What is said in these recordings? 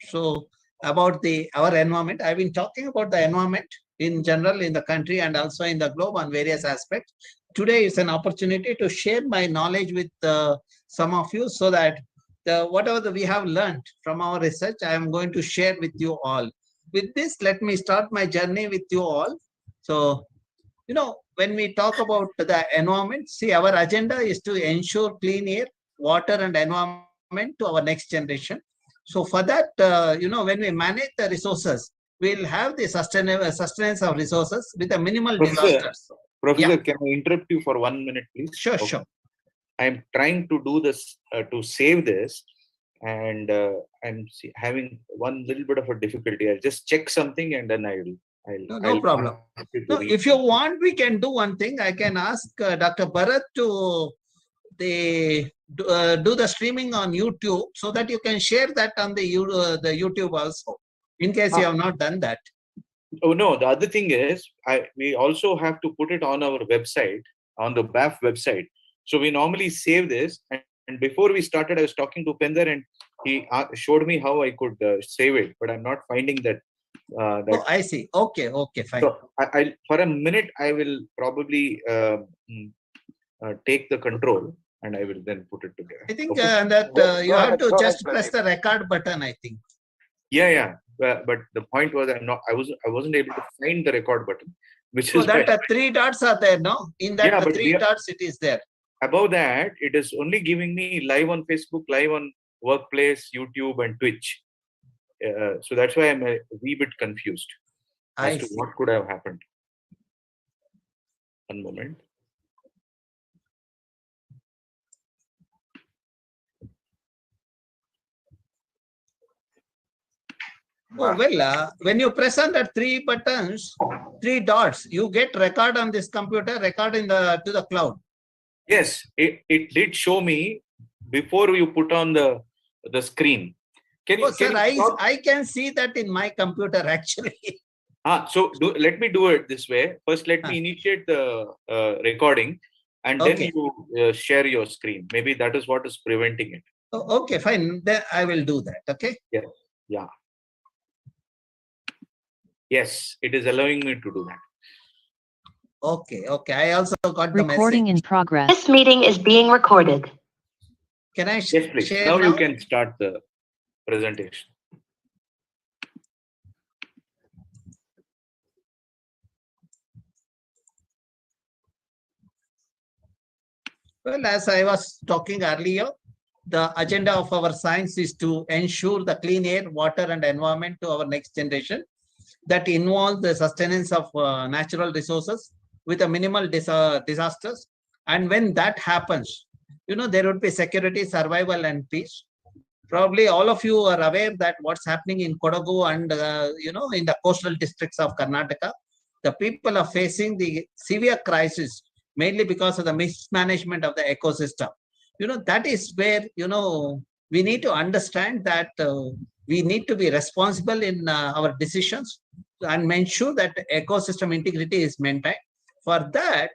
So about our environment, I've been talking about the environment in general in the country and also in the globe on various aspects. Today is an opportunity to share my knowledge with some of you, so that whatever we have learned from our research, I am going to share with you all. With this, let me start my journey with you all. So, when we talk about the environment, see, our agenda is to ensure clean air, water, and environment to our next generation. So for that, when we manage the resources, we'll have the sustenance of resources with a minimal disasters. Professor, can I interrupt you for 1 minute, please? Sure, okay. Sure. I'm trying to do this, to save this, and I'm having one little bit of a difficulty. I'll just check something and then no problem. No, if you want, we can do one thing. I can ask Dr. Bharat to do the streaming on YouTube, so that you can share that on the YouTube also, in case you have not done that. Oh no, the other thing is, we also have to put it on our website, on the BAF website. So we normally save this, and before we started, I was talking to Pender, and he showed me how I could save it, but I'm not finding that. Oh, I see. Okay, fine. So I for a minute, I will probably take the control, and I will then put it together. I think that you have to just press the record button, I think. Yeah. But the point was, I wasn't able to find the record button, which is that 3 dots are there, no? In that 3 dots, it is there. Above that, it is only giving me live on Facebook, live on Workplace, YouTube, and Twitch. So that's why I'm a wee bit confused as to what could have happened. One moment. Oh, well, when you press on the 3 buttons, 3 dots, you get record on this computer, record to the cloud. Yes, it did show me before you put on the screen. I can see that in my computer actually. So let me do it this way. First, let me initiate the recording, and then you share your screen. Maybe that is what is preventing it. Oh, okay, fine. Then I will do that. Okay. Yeah. Yes, it is allowing me to do that. Okay. I also got the recording message. In progress. This meeting is being recorded. Can I yes, please. share now? You can start the presentation. Well, as I was talking earlier, the agenda of our science is to ensure the clean air, water, and environment to our next generation. That involves the sustenance of natural resources with a minimal disasters. And when that happens, there would be security, survival, and peace. Probably all of you are aware that what's happening in Kodagu and, in the coastal districts of Karnataka, the people are facing the severe crisis, mainly because of the mismanagement of the ecosystem. That is where, we need to understand that we need to be responsible in our decisions and ensure that ecosystem integrity is maintained. For that,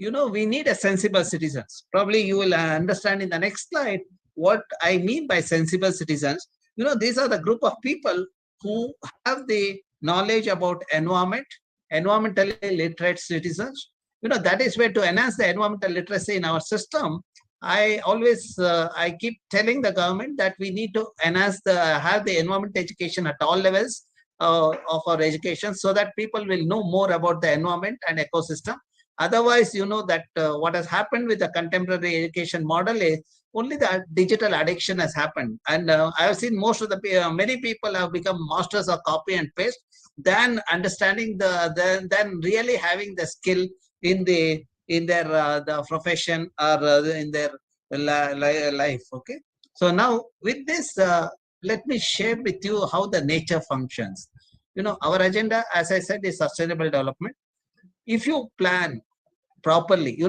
we need a sensible citizens. Probably you will understand in the next slide what I mean by sensible citizens. These are the group of people who have the knowledge about environment, environmentally literate citizens. That is where, to enhance the environmental literacy in our system, I always I keep telling the government that we need to enhance have the environment education at all levels of our education, so that people will know more about the environment and ecosystem. Otherwise, that what has happened with the contemporary education model is only the digital addiction has happened. And I have seen most of many people have become masters of copy and paste than understanding than really having the skill in their the profession or in their life. Okay. So now with this, let me share with you how the nature functions. Our agenda, as I said, is sustainable development. If you plan properly,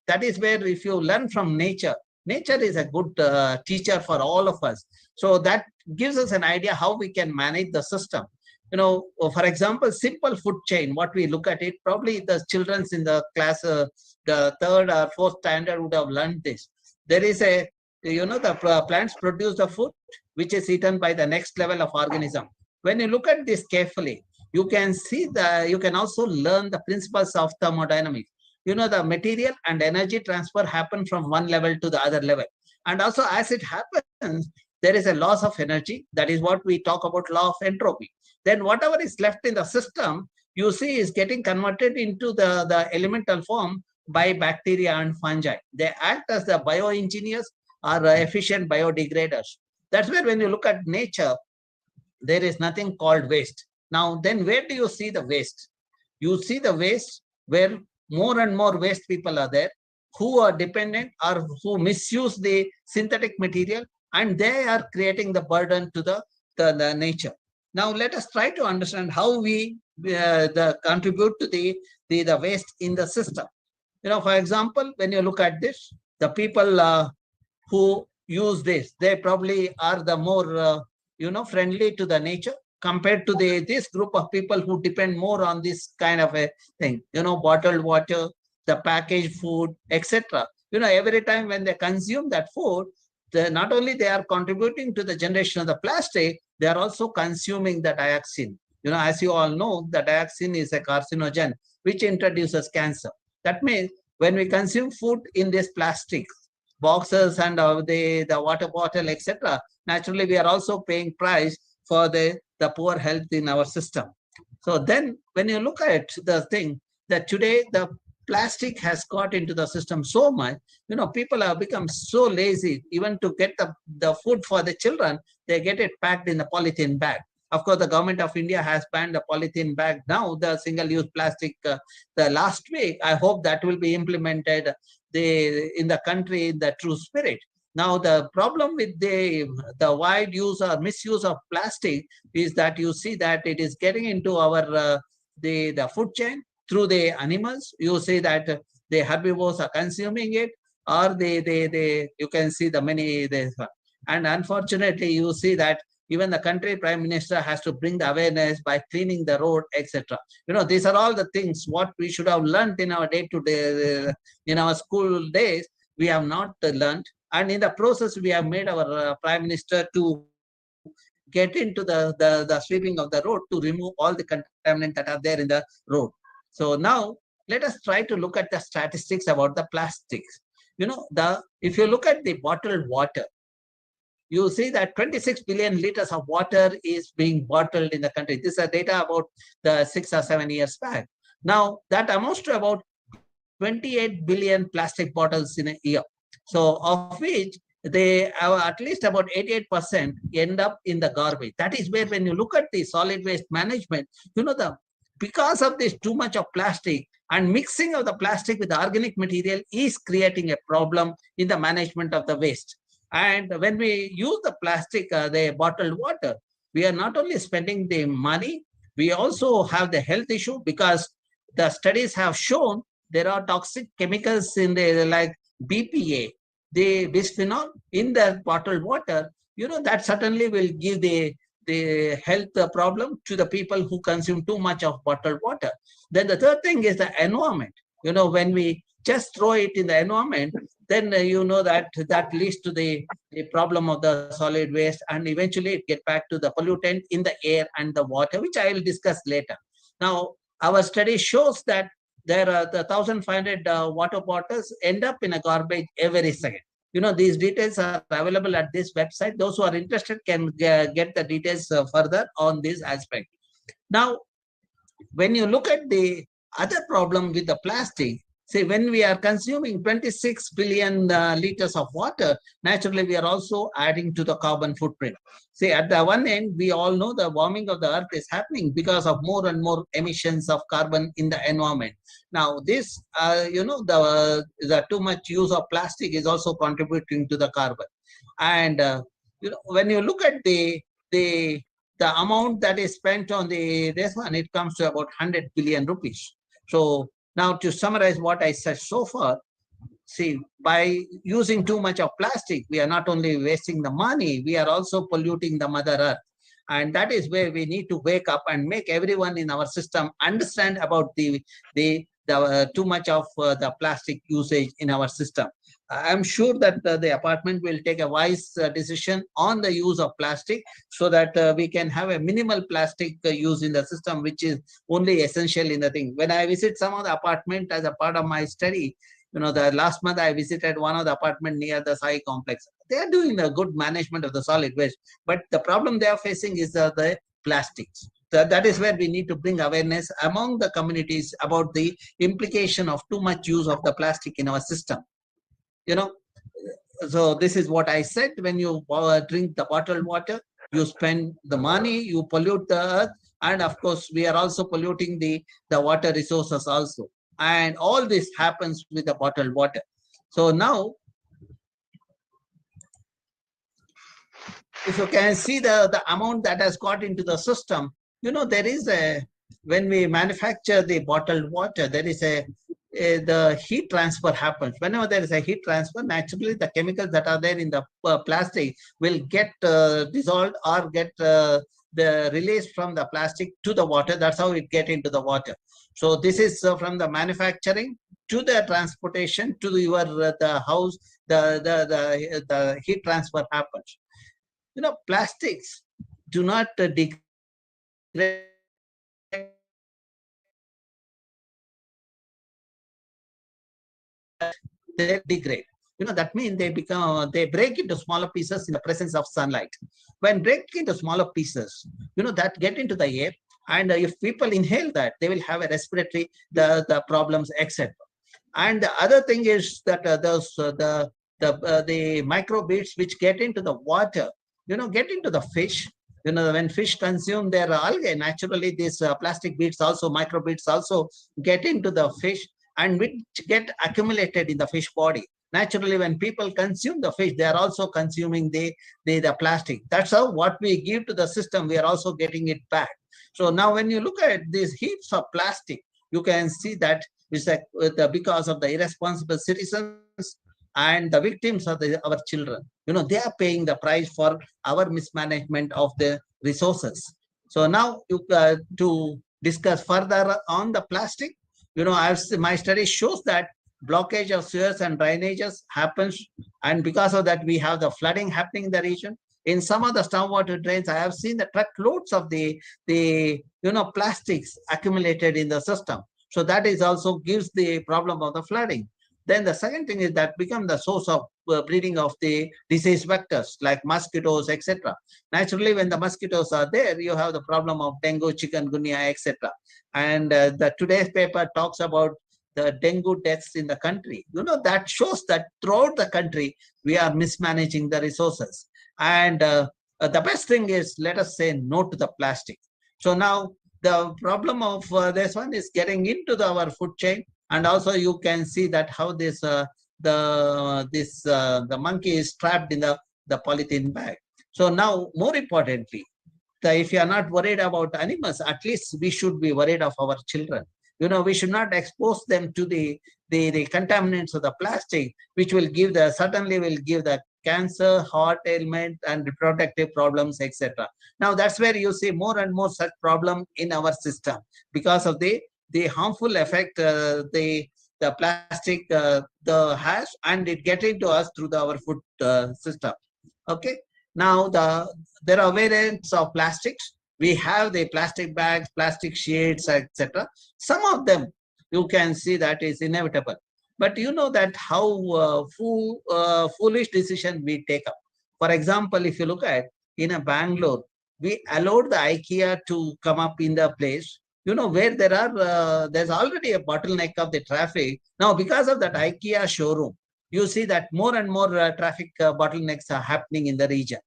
that is where, if you learn from nature is a good teacher for all of us. So that gives us an idea how we can manage the system. For example, simple food chain, what we look at it, probably the children's in the class, the 3rd or 4th standard would have learned this. There is a the plants produce the food which is eaten by the next level of organism. When you look at this carefully, you can also learn the principles of thermodynamics. The material and energy transfer happen from one level to the other level. And also, as it happens, there is a loss of energy. That is what we talk about, law of entropy. Then whatever is left in the system, you see, is getting converted into the elemental form by bacteria and fungi. They act as the bioengineers or efficient biodegraders. That's where when you look at nature, there is nothing called waste. Now, then where do you see the waste? You see the waste where more and more waste people are there who are dependent or who misuse the synthetic material, and they are creating the burden to the nature. Now, let us try to understand how we contribute to the waste in the system. For example, when you look at this, the people who use this, they probably are the more, friendly to the nature compared to this group of people who depend more on this kind of a thing, bottled water, the packaged food, etc. Every time when they consume that food, not only they are contributing to the generation of the plastic, they are also consuming the dioxin. As you all know, the dioxin is a carcinogen which introduces cancer. That means when we consume food in this plastic boxes and the water bottle, etc., naturally we are also paying price for the poor health in our system. So then when you look at the thing that today the plastic has got into the system so much, people have become so lazy. Even to get the food for the children, they get it packed in a polythene bag. Of course, the government of India has banned the polythene bag now, the single-use plastic, the last week. I hope that will be implemented in the country in the true spirit. Now, the problem with the wide use or misuse of plastic is that you see that it is getting into our the food chain through the animals. You see that the herbivores are consuming it, or you can see the many. And unfortunately, you see that even the country prime minister has to bring the awareness by cleaning the road, etc. These are all the things what we should have learned in our day-to-day, in our school days. We have not learned. And in the process, we have made our prime minister to get into the sweeping of the road to remove all the contaminants that are there in the road. So now let us try to look at the statistics about the plastics. If you look at the bottled water, you see that 26 billion liters of water is being bottled in the country. This is data about the 6 or 7 years back. Now, that amounts to about 28 billion plastic bottles in a year. So, of which they have at least about 88% end up in the garbage. That is where when you look at the solid waste management, because of this too much of plastic and mixing of the plastic with the organic material is creating a problem in the management of the waste. And when we use the plastic, the bottled water, we are not only spending the money, we also have the health issue, because the studies have shown there are toxic chemicals in the like BPA, the bisphenol in the bottled water. That certainly will give the health problem to the people who consume too much of bottled water. Then the third thing is the environment. When we just throw it in the environment, then that leads to the problem of the solid waste, and eventually it get back to the pollutant in the air and the water, which I will discuss later. Now, our study shows that there are the 1,500 water bottles end up in a garbage every second. These details are available at this website. Those who are interested can get the details further on this aspect. Now, when you look at the other problem with the plastic, see, when we are consuming 26 billion liters of water, naturally we are also adding to the carbon footprint. See, at the one end, we all know the warming of the earth is happening because of more and more emissions of carbon in the environment. Now, this, the too much use of plastic is also contributing to the carbon. And when you look at the amount that is spent on this one, it comes to about 100 billion rupees. So now, to summarize what I said so far, see, by using too much of plastic, we are not only wasting the money, we are also polluting the Mother Earth. And that is where we need to wake up and make everyone in our system understand about the too much of the plastic usage in our system. I'm sure that the apartment will take a wise decision on the use of plastic, so that we can have a minimal plastic use in the system, which is only essential in the thing. When I visit some of the apartment as a part of my study, the last month I visited one of the apartment near the Sai complex. They are doing a good management of the solid waste, but the problem they are facing is the plastics. That is where we need to bring awareness among the communities about the implication of too much use of the plastic in our system. So this is what I said. When you drink the bottled water, you spend the money, you pollute the earth, and of course we are also polluting the water resources also. And all this happens with the bottled water. So now, if you can see the amount that has got into the system, there is when we manufacture the bottled water, there is the heat transfer happens. Whenever there is a heat transfer, naturally the chemicals that are there in the plastic will get dissolved or get the release from the plastic to the water. That's how it get into the water. So this is from the manufacturing to the transportation to your the house. The heat transfer happens. Plastics do not degrade. They degrade. That means they break into smaller pieces in the presence of sunlight. When break into smaller pieces, that get into the air, and if people inhale that, they will have a respiratory the problems, etc. And the other thing is that the microbeads which get into the water, get into the fish. When fish consume their algae, naturally these plastic beads also, microbeads also get into the fish, and which get accumulated in the fish body. Naturally, when people consume the fish, they are also consuming the plastic. That's how what we give to the system, we are also getting it back. So now when you look at these heaps of plastic, you can see that it's like because of the irresponsible citizens and the victims of our children. They are paying the price for our mismanagement of the resources. So now to discuss further on the plastic, my study shows that blockage of sewers and drainages happens, and because of that we have the flooding happening in the region. In some of the stormwater drains, I have seen the truckloads of the plastics accumulated in the system. So that is also gives the problem of the flooding. Then the second thing is that become the source of breeding of the disease vectors like mosquitoes, etc. Naturally, when the mosquitoes are there, you have the problem of dengue, chikungunya, etc. And the today's paper talks about the dengue deaths in the country. That shows that throughout the country, we are mismanaging the resources. And the best thing is, let us say no to the plastic. So now the problem of this one is getting into our food chain. And also you can see that how this the monkey is trapped in the polythene bag. So now, more importantly, if you are not worried about animals, at least we should be worried of our children. We should not expose them to the contaminants of the plastic, which will certainly will give the cancer, heart ailment, and reproductive problems, etc. Now that's where you see more and more such problem in our system because of the harmful effect the plastic has, and it get into us through our food system. Okay. Now there are variants of plastics. We have the plastic bags, plastic sheets, etc. Some of them you can see that is inevitable, but that how foolish decision we take up. For example, if you look at in a Bangalore, we allowed the IKEA to come up in the place, where there's already a bottleneck of the traffic. Now, because of that IKEA showroom, you see that more and more traffic bottlenecks are happening in the region.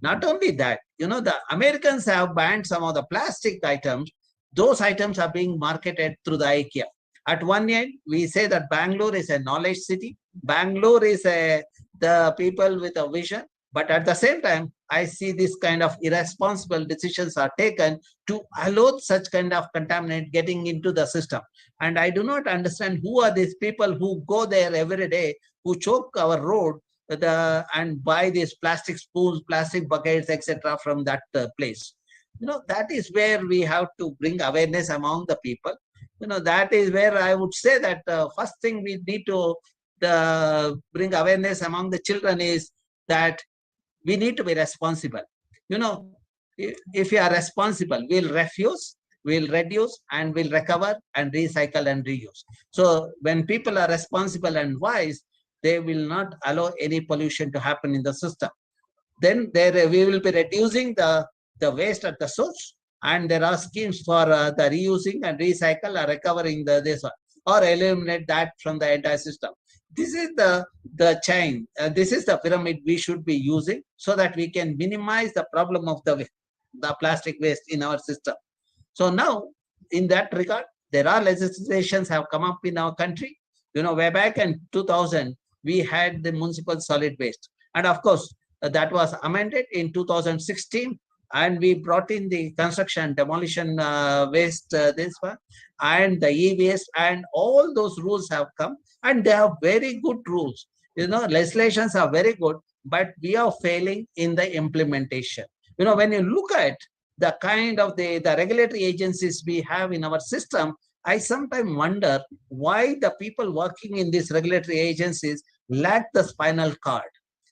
Not only that, the Americans have banned some of the plastic items. Those items are being marketed through the IKEA. At one end, we say that Bangalore is a knowledge city. Bangalore is the people with a vision. But at the same time, I see this kind of irresponsible decisions are taken to allow such kind of contaminant getting into the system. And I do not understand who are these people who go there every day, who choke our road and buy these plastic spoons, plastic buckets, etc. from that place. That is where we have to bring awareness among the people. That is where I would say that first thing we need to bring awareness among the children is that we need to be responsible. If you are responsible, we'll refuse, we'll reduce, and we'll recover and recycle and reuse. So when people are responsible and wise, they will not allow any pollution to happen in the system. Then we will be reducing the waste at the source, and there are schemes for the reusing and recycle or recovering this one, or eliminate that from the entire system. This is the chain. This is the pyramid we should be using so that we can minimize the problem of the plastic waste in our system. So now, in that regard, there are legislations have come up in our country. Way back in 2000, we had the municipal solid waste, and of course, that was amended in 2016. And we brought in the construction demolition waste, this one, and the e-waste, and all those rules have come, and they are very good rules. Legislations are very good, but we are failing in the implementation. When you look at the kind of the regulatory agencies we have in our system, I sometimes wonder why the people working in these regulatory agencies lack the spinal cord.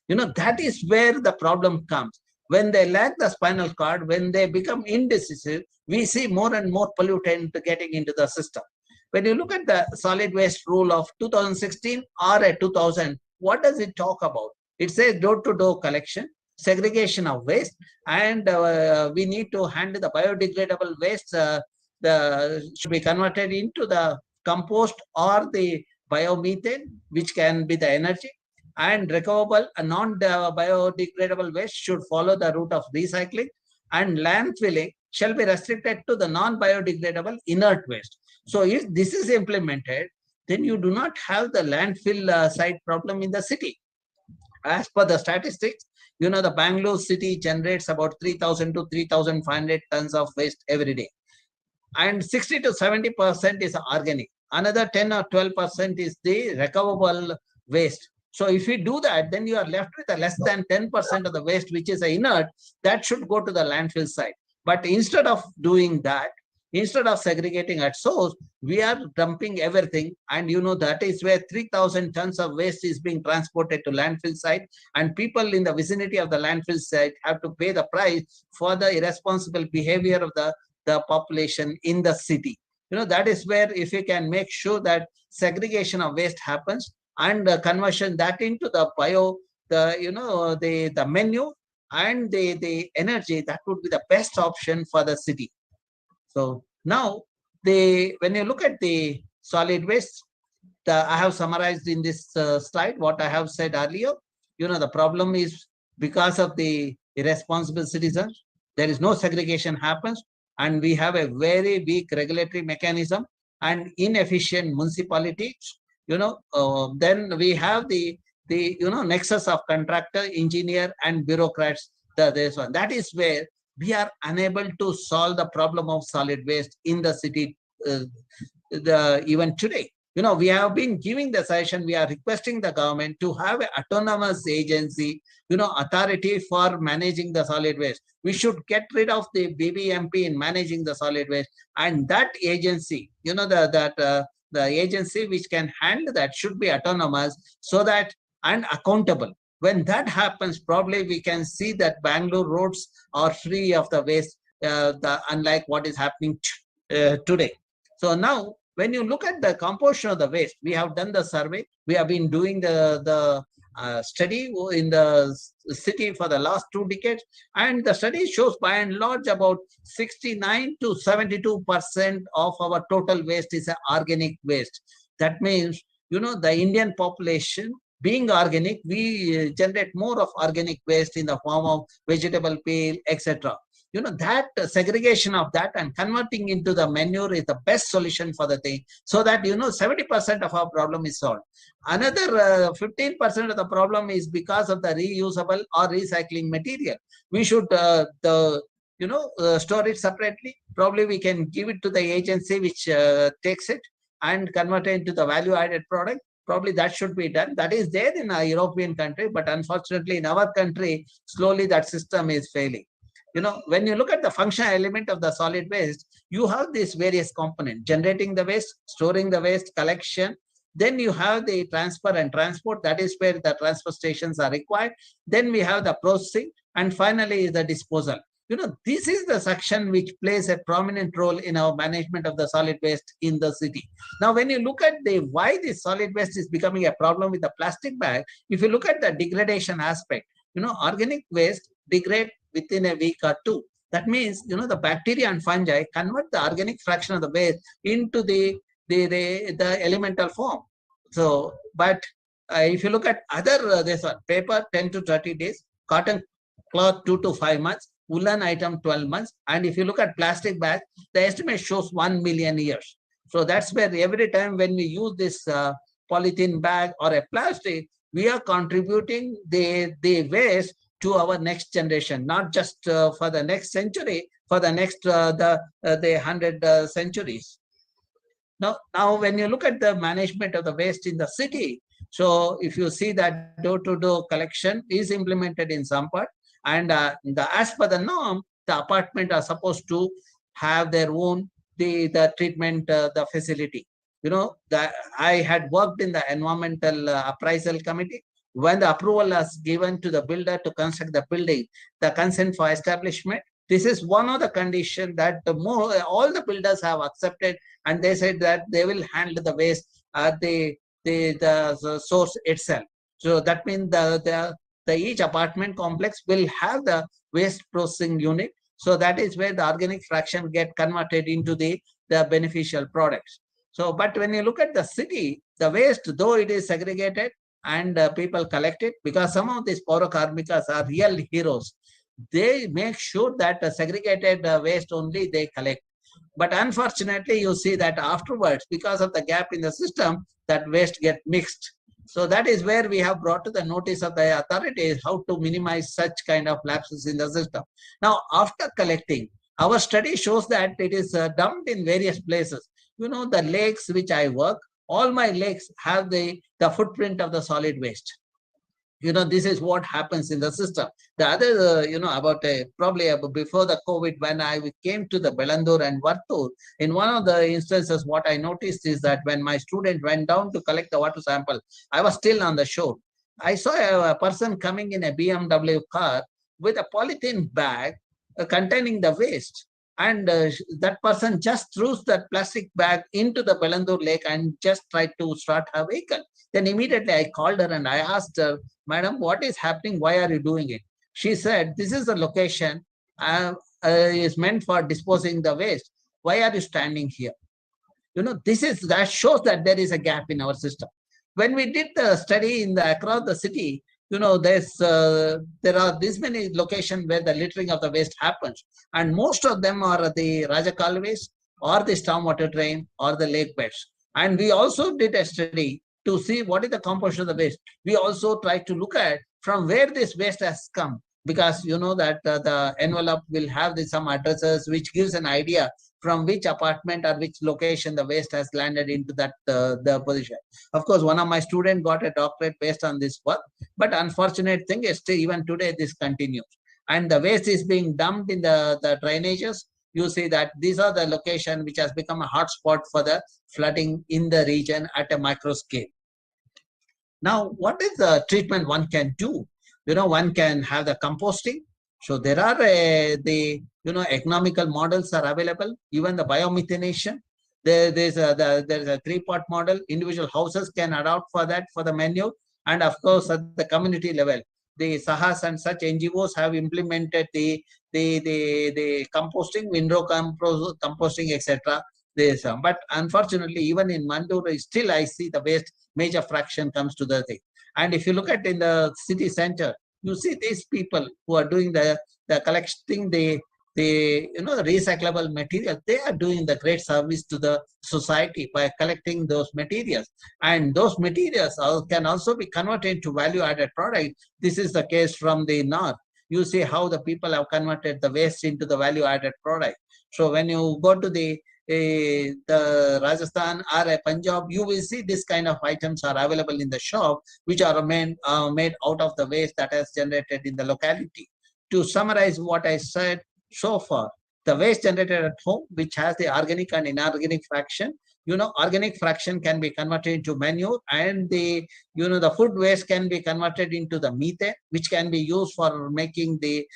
That is where the problem comes. When they lack the spinal cord, when they become indecisive, we see more and more pollutant getting into the system. When you look at the solid waste rule of 2016 or at 2000, what does it talk about? It says door-to-door collection, segregation of waste, and we need to handle the biodegradable waste. Should be converted into the compost or the biomethane, which can be the energy. And recoverable and non-biodegradable waste should follow the route of recycling, and landfilling shall be restricted to the non-biodegradable inert waste. So if this is implemented, then you do not have the landfill site problem in the city. As per the statistics, the Bangalore city generates about 3,000 to 3,500 tons of waste every day. And 60 to 70% is organic. Another 10 or 12% is the recoverable waste. So if you do that, then you are left with a less than 10% of the waste, which is inert, that should go to the landfill site. But instead of doing that, instead of segregating at source, we are dumping everything. And that is where 3,000 tons of waste is being transported to landfill site. And people in the vicinity of the landfill site have to pay the price for the irresponsible behavior of the population in the city. That is where, if you can make sure that segregation of waste happens, and conversion that into the the menu and the energy, that would be the best option for the city. So now, when you look at the solid waste, I have summarized in this slide what I have said earlier. The problem is because of the irresponsible citizens, there is no segregation happens, and we have a very weak regulatory mechanism and inefficient municipalities. Then we have the nexus of contractor, engineer, and bureaucrats. This one, that is where we are unable to solve the problem of solid waste in the city. Even today, we have been giving the suggestion. We are requesting the government to have an autonomous agency, authority for managing the solid waste. We should get rid of the BBMP in managing the solid waste, and that agency, the agency which can handle that should be autonomous, so that, and accountable. When that happens, probably we can see that Bangalore roads are free of the waste, unlike what is happening today. So now, when you look at the composition of the waste, we have done the survey. We have been doing the study in the city for the last 2 decades, and the study shows by and large about 69 to 72% of our total waste is organic waste. That means, the Indian population being organic, we generate more of organic waste in the form of vegetable peel, etc. That segregation of that and converting into the manure is the best solution for the thing, so that 70% of our problem is solved. Another 15% of the problem is because of the reusable or recycling material. We should store it separately. Probably we can give it to the agency which takes it and convert it into the value added product. Probably that should be done. That is there in a European country, but unfortunately in our country, slowly that system is failing. When you look at the functional element of the solid waste, you have these various components: generating the waste, storing the waste, collection, Then you have the transfer and transport. That is where the transfer stations are required. Then we have the processing, and finally the disposal. This is the section which plays a prominent role in our management of the solid waste in the city. Now, when you look at why the solid waste is becoming a problem with the plastic bag, if you look at the degradation aspect, organic waste degrade within a week or two. That means, the bacteria and fungi convert the organic fraction of the waste into the elemental form. So, but if you look at other, this one, paper 10 to 30 days, cotton cloth 2 to 5 months, woolen item 12 months. And if you look at plastic bag, the estimate shows 1 million years. So that's where every time when we use this polythene bag or a plastic, we are contributing the waste to our next generation, not just for the next century, for the next the 100 centuries. Now, when you look at the management of the waste in the city, so if you see that door-to-door collection is implemented in some part, and as per the norm, the apartment are supposed to have their own the treatment the facility. I had worked in the environmental appraisal committee. When the approval is given to the builder to construct the building, the consent for establishment, this is one of the conditions that all the builders have accepted, and they said that they will handle the waste at the source itself. So that means each apartment complex will have the waste processing unit. So that is where the organic fraction get converted into the beneficial products. So, but when you look at the city, the waste, though it is segregated and people collect it, because some of these Paurakarmikas are real heroes. They make sure that the segregated waste only they collect. But unfortunately, you see that afterwards, because of the gap in the system, that waste get mixed. So that is where we have brought to the notice of the authorities how to minimize such kind of lapses in the system. Now, after collecting, our study shows that it is dumped in various places. The lakes which I work, all my lakes have the footprint of the solid waste. This is what happens in the system. The other, about probably before the COVID, when I came to the Bellandur and Vartur, in one of the instances, what I noticed is that when my student went down to collect the water sample, I was still on the shore. I saw a person coming in a BMW car with a polythene bag containing the waste. And that person just threw that plastic bag into the Bellandur lake and just tried to start her vehicle. Then immediately I called her and I asked her, "Madam, what is happening? Why are you doing it?" She said, "This is the location is meant for disposing the waste. Why are you standing here?" That shows that there is a gap in our system. When we did the study across the city, there are this many locations where the littering of the waste happens, and most of them are the Raja Kalways or the stormwater drain or the lake beds. And we also did a study to see what is the composition of the waste. We also tried to look at from where this waste has come, because that the envelope will have some addresses which gives an idea from which apartment or which location the waste has landed into that the position. Of course, one of my students got a doctorate based on this work, but unfortunate thing is still even today this continues. And the waste is being dumped in the drainages. You see that these are the location which has become a hotspot for the flooding in the region at a micro scale. Now, what is the treatment one can do? One can have the composting. So there are economical models are available. Even the biomethanation. There's a 3-part model. Individual houses can adopt for that, for the manure. And of course, at the community level, the Sahas and such NGOs have implemented the composting, window composting, etc. But unfortunately, even in Mandur, still I see the waste major fraction comes to the thing. And if you look at in the city center, you see these people who are doing the collecting the recyclable material. They are doing the great service to the society by collecting those materials, and those materials can also be converted to value-added product. This is the case from the north. You see how the people have converted the waste into the value-added product. So when you go to the Rajasthan or Punjab, you will see this kind of items are available in the shop, which are made out of the waste that has generated in the locality. To summarize what I said so far, the waste generated at home, which has the organic and inorganic fraction, organic fraction can be converted into manure, and the food waste can be converted into the methane, which can be used for making the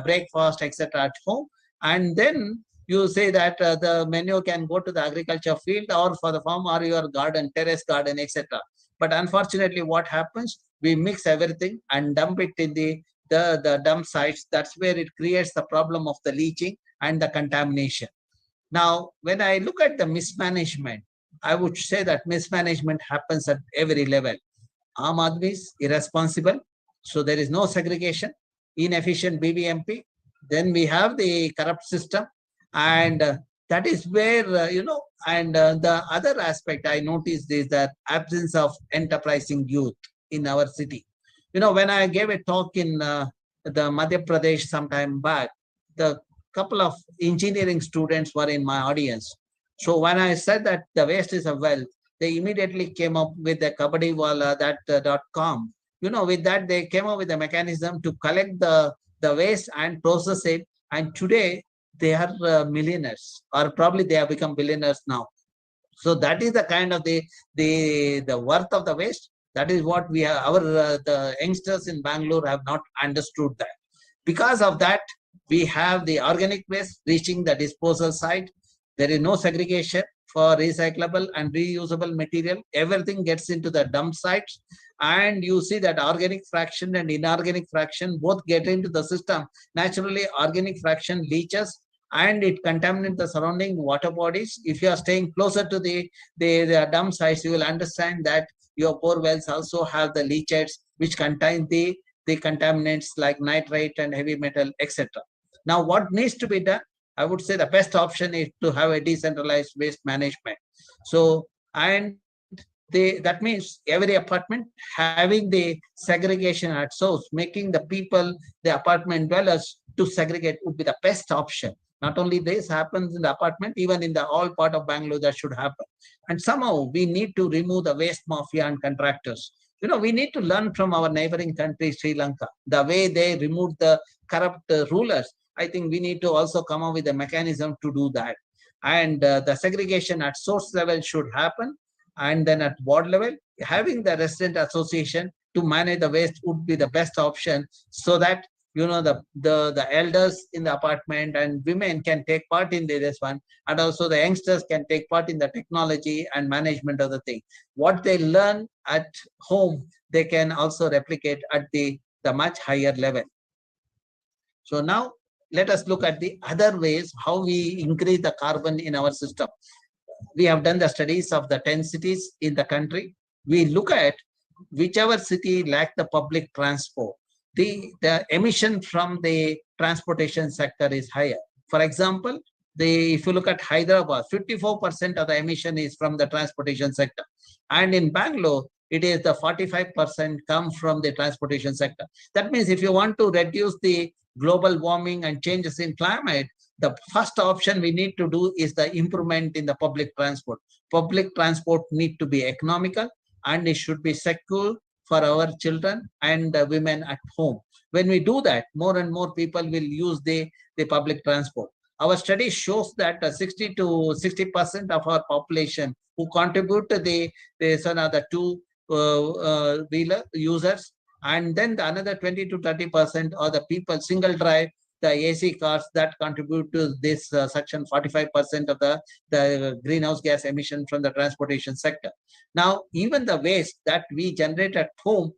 breakfast, etc. at home. And then you say that the manure can go to the agriculture field or for the farm or your garden, terrace garden, etc. But unfortunately, what happens? We mix everything and dump it in the dump sites. That's where it creates the problem of the leaching and the contamination. Now, when I look at the mismanagement, I would say that mismanagement happens at every level. Aam Aadmi is irresponsible, so there is no segregation, inefficient BBMP. Then we have the corrupt system, and that is where, and the other aspect I noticed is that absence of enterprising youth in our city. When I gave a talk in the Madhya Pradesh some time back, the couple of engineering students were in my audience. So when I said that the waste is a wealth, they immediately came up with the Kabadiwala, .com. With that, they came up with a mechanism to collect the waste and process it. And today, they are millionaires, or probably they have become billionaires now. So that is the kind of the worth of the waste. That is what we have. The youngsters in Bangalore have not understood that. Because of that, we have the organic waste reaching the disposal site. There is no segregation for recyclable and reusable material. Everything gets into the dump sites. And you see that organic fraction and inorganic fraction both get into the system. Naturally, organic fraction leaches and it contaminates the surrounding water bodies. If you are staying closer to the dump sites, you will understand that your bore wells also have the leachates, which contain the contaminants like nitrate and heavy metal, etc. Now, what needs to be done? I would say the best option is to have a decentralized waste management. So, and that means every apartment having the segregation at source, making the people, the apartment dwellers to segregate would be the best option. Not only this happens in the apartment, even in the all part of Bangalore, that should happen. And somehow we need to remove the waste mafia and contractors. We need to learn from our neighboring country, Sri Lanka, the way they removed the corrupt rulers. I think we need to also come up with a mechanism to do that. And the segregation at source level should happen. And then at ward level, having the resident association to manage the waste would be the best option, so that the elders in the apartment and women can take part in this one, and also the youngsters can take part in the technology and management of the thing. What they learn at home, they can also replicate at the much higher level. So now let us look at the other ways how we increase the carbon in our system. We have done the studies of the 10 cities in the country. We look at whichever city lack the public transport, the emission from the transportation sector is higher. For example, if you look at Hyderabad, 54% of the emission is from the transportation sector. And in Bangalore, it is the 45% come from the transportation sector. That means if you want to reduce the global warming and changes in climate, the first option we need to do is the improvement in the public transport. Public transport need to be economical, and it should be secure for our children and women at home. When we do that, more and more people will use the public transport. Our study shows that 60 to 60% of our population who contribute to the two-wheeler users, and then another 20 to 30% are the people single drive, the AC cars, that contribute to this section 45% of the greenhouse gas emission from the transportation sector. Now, even the waste that we generate at home,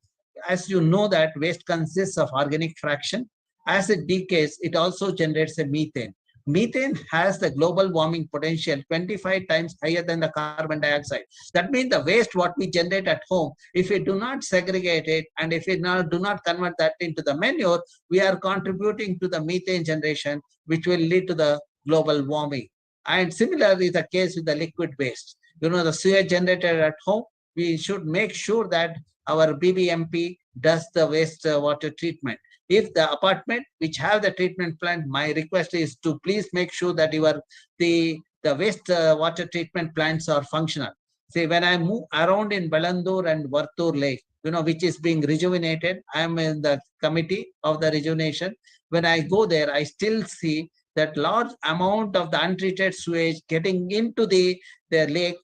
as you know that waste consists of organic fraction. As it decays, it also generates a methane. Methane has the global warming potential 25 times higher than the carbon dioxide. That means the waste what we generate at home, if we do not segregate it and if we do not convert that into the manure, we are contributing to the methane generation, which will lead to the global warming. And similarly, the case with the liquid waste. The sewage generated at home, we should make sure that our BBMP does the waste water treatment. If the apartment which have the treatment plant, my request is to please make sure that the waste water treatment plants are functional. See, when I move around in Bellandur and Vartur Lake, which is being rejuvenated, I am in the committee of the rejuvenation. When I go there, I still see that large amount of the untreated sewage getting into the lake,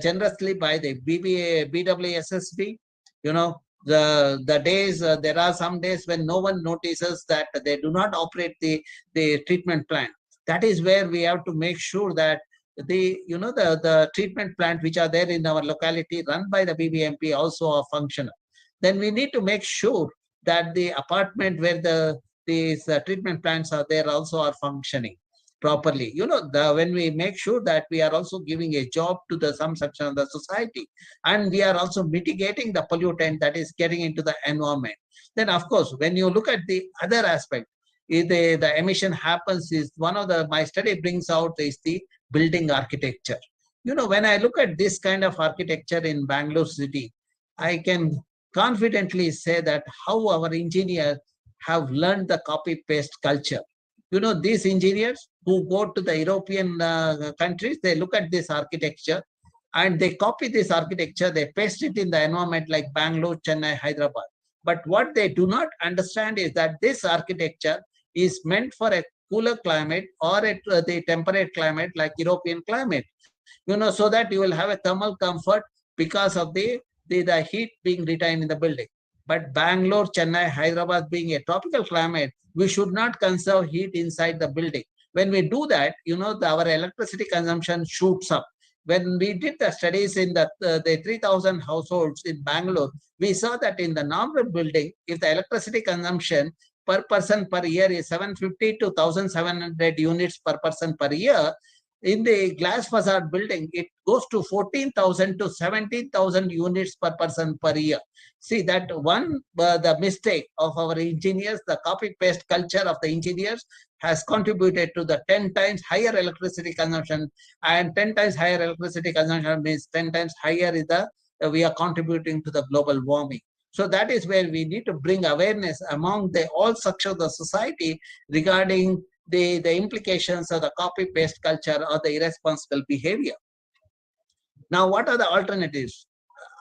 generously by the BWSSB. The days, there are some days when no one notices that they do not operate the treatment plant. That is where we have to make sure that the treatment plant which are there in our locality run by the BBMP also are functional. Then we need to make sure that the apartment where these treatment plants are there also are functioning properly. When we make sure that we are also giving a job to some section of the society, and we are also mitigating the pollutant that is getting into the environment. Then, of course, when you look at the other aspect, the emission happens is one of my study brings out is the building architecture. When I look at this kind of architecture in Bangalore city, I can confidently say that how our engineers have learned the copy-paste culture. These engineers who go to the European countries, they look at this architecture and they copy this architecture, they paste it in the environment like Bangalore, Chennai, Hyderabad. But what they do not understand is that this architecture is meant for a cooler climate or the temperate climate like European climate, so that you will have a thermal comfort because of the heat being retained in the building. But Bangalore, Chennai, Hyderabad being a tropical climate, we should not conserve heat inside the building. When we do that, our electricity consumption shoots up. When we did the studies in the 3,000 households in Bangalore, we saw that in the normal building, if the electricity consumption per person per year is 750 to 1,700 units per person per year, in the glass facade building, it goes to 14,000 to 17,000 units per person per year. See that the mistake of our engineers, the copy-paste culture of the engineers has contributed to the 10 times higher electricity consumption, and 10 times higher electricity consumption means 10 times higher is we are contributing to the global warming. So that is where we need to bring awareness among all sections of the society regarding the implications of the copy-paste culture or the irresponsible behavior. Now, what are the alternatives?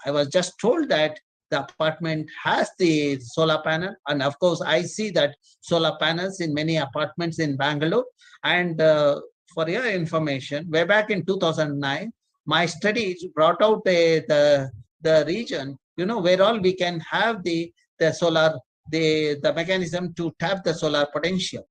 I was just told that the apartment has the solar panel, and of course, I see that solar panels in many apartments in Bangalore. And for your information, way back in 2009, my studies brought out the region, where all we can have the solar, the mechanism to tap the solar potential.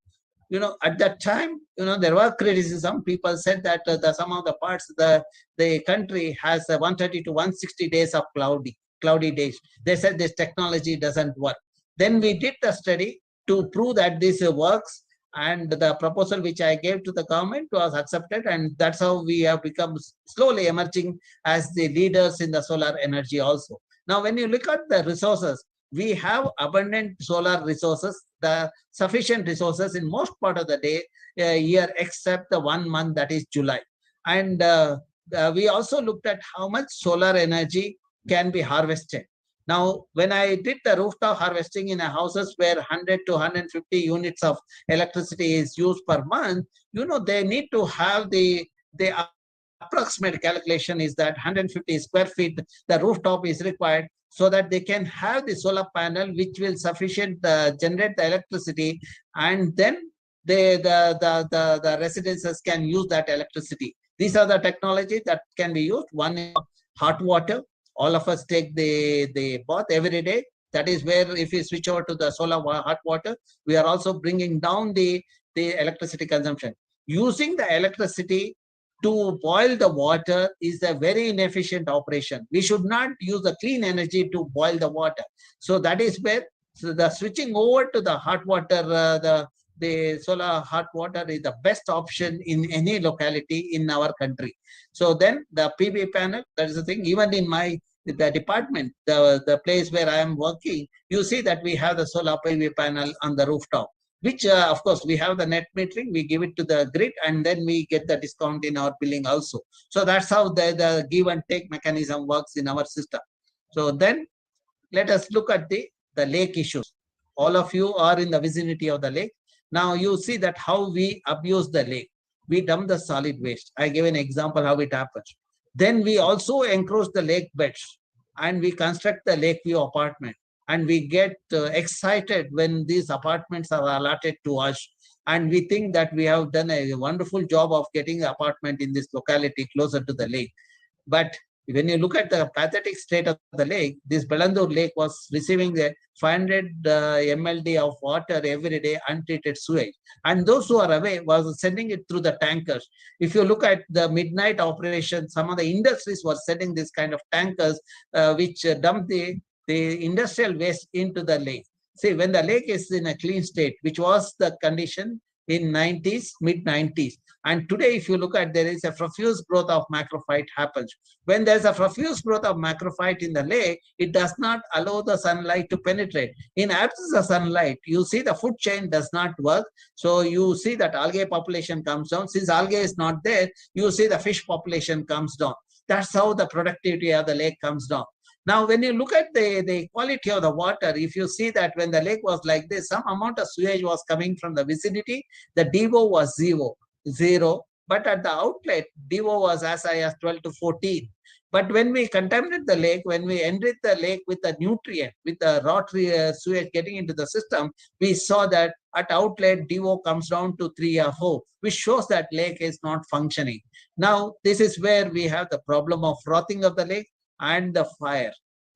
At that time, there was criticism. People said that some of the parts, the country has 130 to 160 days of cloudy days. They said this technology doesn't work. Then we did the study to prove that this works, and the proposal which I gave to the government was accepted, and that's how we have become slowly emerging as the leaders in the solar energy also. Now, when you look at the resources, we have abundant solar resources, the sufficient resources in most part of the year, except the 1 month, that is July. And we also looked at how much solar energy can be harvested. Now, when I did the rooftop harvesting in houses where 100 to 150 units of electricity is used per month, they need to have the approximate calculation is that 150 square feet, the rooftop is required, so that they can have the solar panel which will sufficient generate the electricity, and then the residences can use that electricity. These are the technologies that can be used. One is hot water. All of us take the bath every day. That is where if we switch over to the solar hot water, we are also bringing down the electricity consumption. Using the electricity to boil the water is a very inefficient operation. We should not use the clean energy to boil the water. So that is where the switching over to the hot water, the solar hot water is the best option in any locality in our country. So then the PV panel, that is the thing. Even in the department, the place where I am working, you see that we have the solar PV panel on the rooftop, which of course we have the net metering, we give it to the grid, and then we get the discount in our billing also. So that's how the give and take mechanism works in our system. So then let us look at the lake issues. All of you are in the vicinity of the lake. Now you see that how we abuse the lake. We dump the solid waste. I give an example how it happens. Then we also encroach the lake beds, and we construct the lake view apartment. And we get excited when these apartments are allotted to us. And we think that we have done a wonderful job of getting an apartment in this locality closer to the lake. But when you look at the pathetic state of the lake, this Bellandur lake was receiving the 500 MLD of water every day, untreated sewage. And those who are away was sending it through the tankers. If you look at the midnight operation, some of the industries were sending this kind of tankers, which dump the industrial waste into the lake. See, when the lake is in a clean state, which was the condition in 90s, mid-90s. And today, if you look at, there is a profuse growth of macrophyte happens. When there's a profuse growth of macrophyte in the lake, it does not allow the sunlight to penetrate. In absence of sunlight, you see the food chain does not work. So you see that algae population comes down. Since algae is not there, you see the fish population comes down. That's how the productivity of the lake comes down. Now, when you look at the quality of the water, if you see that when the lake was like this, some amount of sewage was coming from the vicinity, the DO was zero. But at the outlet, DO was as high as 12 to 14. But when we contaminate the lake, when we enrich the lake with the nutrient, with the raw sewage getting into the system, we saw that at outlet, DO comes down to 3 or 4, which shows that lake is not functioning. Now, this is where we have the problem of frothing of the lake and the fire.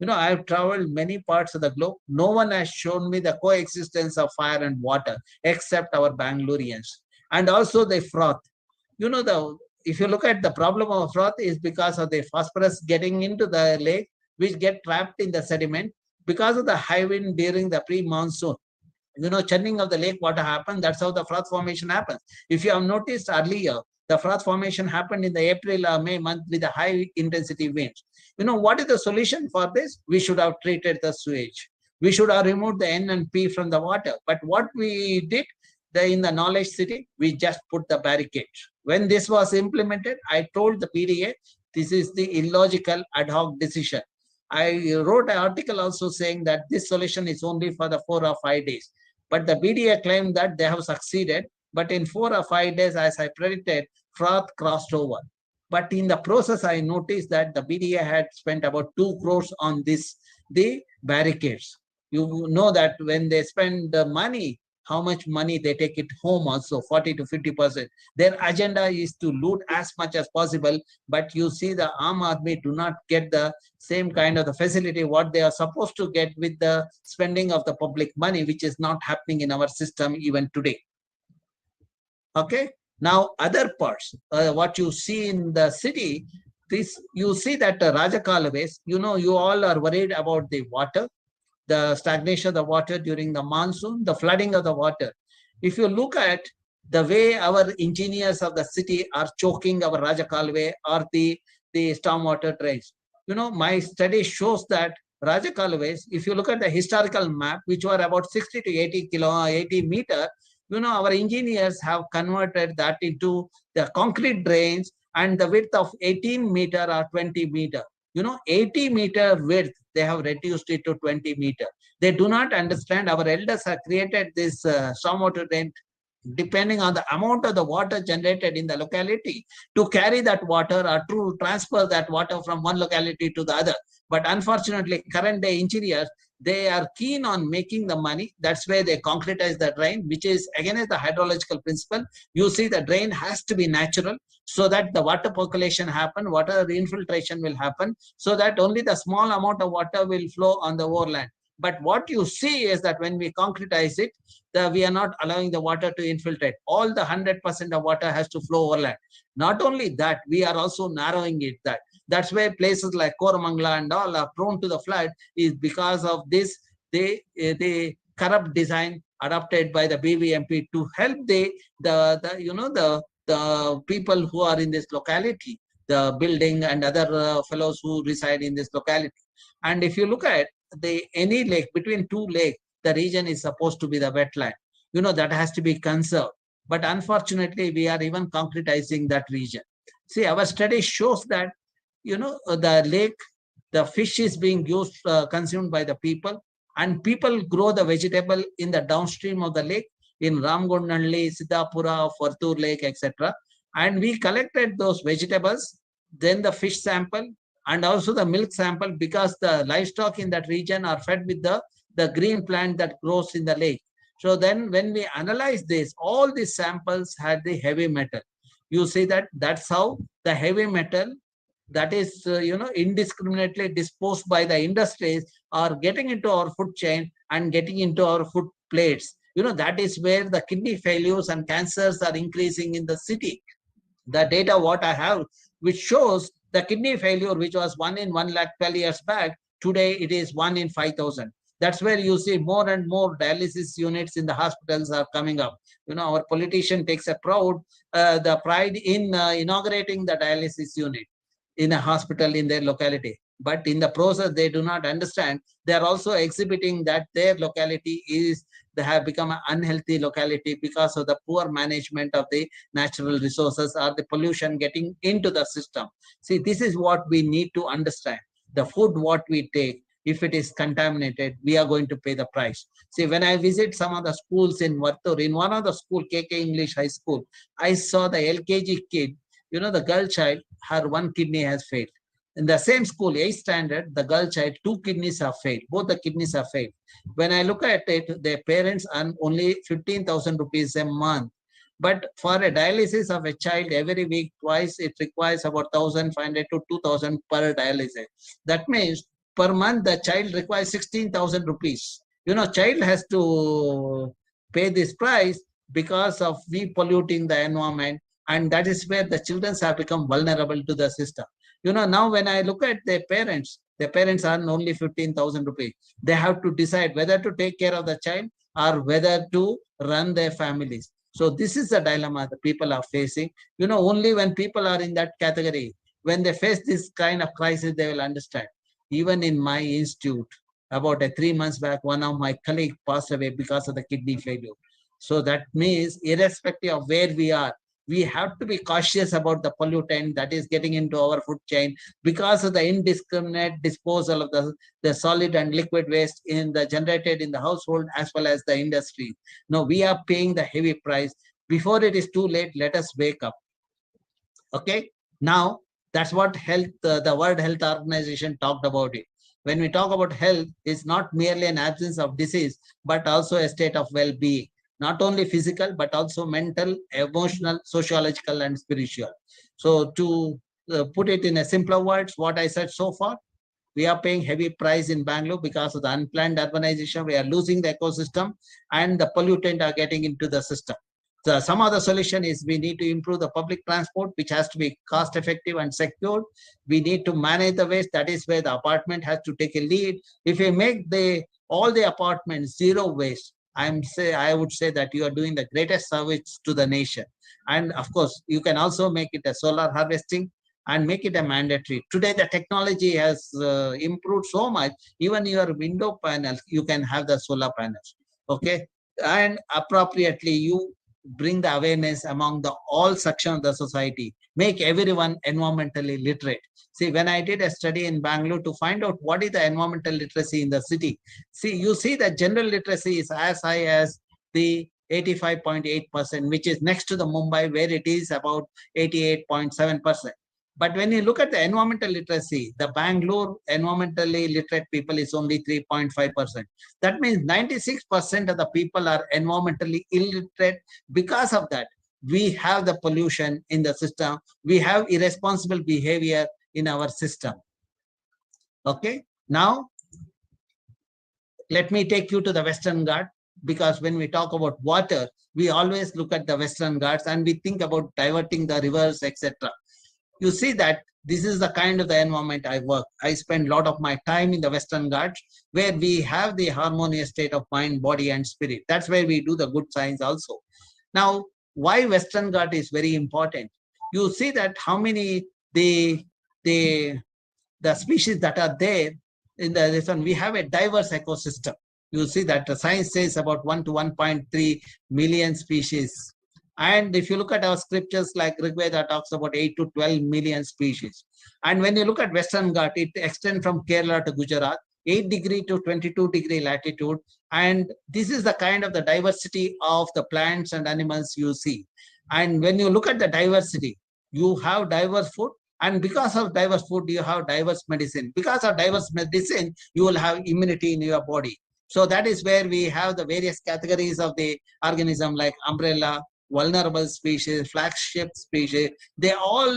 I have traveled many parts of the globe. No one has shown me the coexistence of fire and water except our Bangaloreans. And also the froth. If you look at the problem of froth is because of the phosphorus getting into the lake, which get trapped in the sediment because of the high wind during the pre-monsoon. Churning of the lake water happens. That's how the froth formation happens. If you have noticed earlier, the froth formation happened in the April or May month with the high intensity winds. What is the solution for this? We should have treated the sewage. We should have removed the N and P from the water. But what we did in the knowledge city, we just put the barricades. When this was implemented, I told the PDA, this is the illogical ad hoc decision. I wrote an article also saying that this solution is only for the 4 or 5 days. But the PDA claimed that they have succeeded. But in 4 or 5 days, as I predicted, froth crossed over. But in the process, I noticed that the BDA had spent about 2 crores on the barricades. You know that when they spend the money, how much money they take it home also, 40 to 50%. Their agenda is to loot as much as possible, but you see the Aam Aadmi do not get the same kind of the facility what they are supposed to get with the spending of the public money, which is not happening in our system even today. Okay. Now, other parts, what you see in the city, you see that the Rajakaluways, you all are worried about the water, the stagnation of the water during the monsoon, the flooding of the water. If you look at the way our engineers of the city are choking our Rajakaluway or the stormwater drains, my study shows that Rajakaluways, if you look at the historical map, which were about 60 to 80 meter, our engineers have converted that into the concrete drains and the width of 18 meter or 20 meter. 80 meter width, they have reduced it to 20 meter. They do not understand. Our elders have created this stormwater drain depending on the amount of the water generated in the locality to carry that water or to transfer that water from one locality to the other. But unfortunately, current day engineers, they are keen on making the money. That's why they concretize the drain, which is against the hydrological principle. You see the drain has to be natural so that the water percolation happen, water infiltration will happen, so that only the small amount of water will flow on the overland. But what you see is that when we concretize it, we are not allowing the water to infiltrate. All the 100% of water has to flow overland. Not only that, we are also narrowing it. That's why places like Koramangala and all are prone to the flood, is because of this, the corrupt design adopted by the BBMP to help the people who are in this locality, the building and other fellows who reside in this locality. And if you look at any lake, between 2 lakes, the region is supposed to be the wetland. That has to be conserved. But unfortunately, we are even concretizing that region. See, our study shows that, the lake, the fish is being used, consumed by the people, and people grow the vegetable in the downstream of the lake, in Ramgondnalli, Siddhapura, Fartur Lake, etc. And we collected those vegetables, then the fish sample, and also the milk sample, because the livestock in that region are fed with the green plant that grows in the lake. So then when we analyze this, all these samples had the heavy metal. You see that that's how the heavy metal that is, indiscriminately disposed by the industries are getting into our food chain and getting into our food plates. That is where the kidney failures and cancers are increasing in the city. The data what I have, which shows the kidney failure, which was 1 in 1 lakh 12 years back, today it is 1 in 5,000. That's where you see more and more dialysis units in the hospitals are coming up. Our politician takes a the pride in inaugurating the dialysis unit in a hospital in their locality. But in the process, they do not understand. They are also exhibiting that their locality they have become an unhealthy locality because of the poor management of the natural resources or the pollution getting into the system. See, this is what we need to understand. The food what we take, if it is contaminated, we are going to pay the price. See, when I visit some of the schools in Vattur, in one of the school, KK English High School, I saw the LKG kid, the girl child, her one kidney has failed. In the same school, 8th standard, the girl child, 2 kidneys have failed. Both the kidneys have failed. When I look at it, their parents earn only 15,000 rupees a month. But for a dialysis of a child every week, twice, it requires about 1,500 to 2,000 per dialysis. That means per month, the child requires 16,000 rupees. Child has to pay this price because of we polluting the environment. And that is where the children have become vulnerable to the system. Now when I look at their parents earn only 15,000 rupees. They have to decide whether to take care of the child or whether to run their families. So this is the dilemma the people are facing. Only when people are in that category, when they face this kind of crisis, they will understand. Even in my institute, about 3 months back, one of my colleagues passed away because of the kidney failure. So that means irrespective of where we are, we have to be cautious about the pollutant that is getting into our food chain because of the indiscriminate disposal of the solid and liquid waste generated in the household as well as the industry. No, we are paying the heavy price. Before it is too late, let us wake up. Okay. Now, that's what the World Health Organization talked about it. When we talk about health, it's not merely an absence of disease, but also a state of well-being. Not only physical, but also mental, emotional, sociological, and spiritual. So to put it in a simpler words, what I said so far, we are paying heavy price in Bangalore because of the unplanned urbanization. We are losing the ecosystem and the pollutant are getting into the system. So some other solution is we need to improve the public transport, which has to be cost effective and secure. We need to manage the waste. That is where the apartment has to take a lead. If we make all the apartments zero waste, I would say that you are doing the greatest service to the nation. And of course, you can also make it a solar harvesting and make it a mandatory. Today, the technology has improved so much. Even your window panels, you can have the solar panels. Okay, and appropriately you bring the awareness among all sections of the society. Make everyone environmentally literate. See, when I did a study in Bangalore to find out what is the environmental literacy in the city, you see that general literacy is as high as the 85.8%, which is next to the Mumbai, where it is about 88.7%. But when you look at the environmental literacy, the Bangalore environmentally literate people is only 3.5%. That means 96% of the people are environmentally illiterate. Because of that, we have the pollution in the system. We have irresponsible behavior in our system. Okay, now let me take you to the Western Ghats, because when we talk about water, we always look at the Western Ghats and we think about diverting the rivers, etc. You see that this is the kind of the environment I work. I spend a lot of my time in the Western Ghats, where we have the harmonious state of mind, body, and spirit. That's where we do the good science also. Now, why Western Ghats is very important? You see that how many the species that are there in this one. We have a diverse ecosystem. You see that the science says about 1 to 1.3 million species. And if you look at our scriptures like Rig Veda talks about 8 to 12 million species. And when you look at Western Ghats, it extends from Kerala to Gujarat, 8 degree to 22 degree latitude. And this is the kind of the diversity of the plants and animals you see. And when you look at the diversity, you have diverse food. And because of diverse food, you have diverse medicine. Because of diverse medicine, you will have immunity in your body. So that is where we have the various categories of the organism like umbrella, vulnerable species, flagship species. They all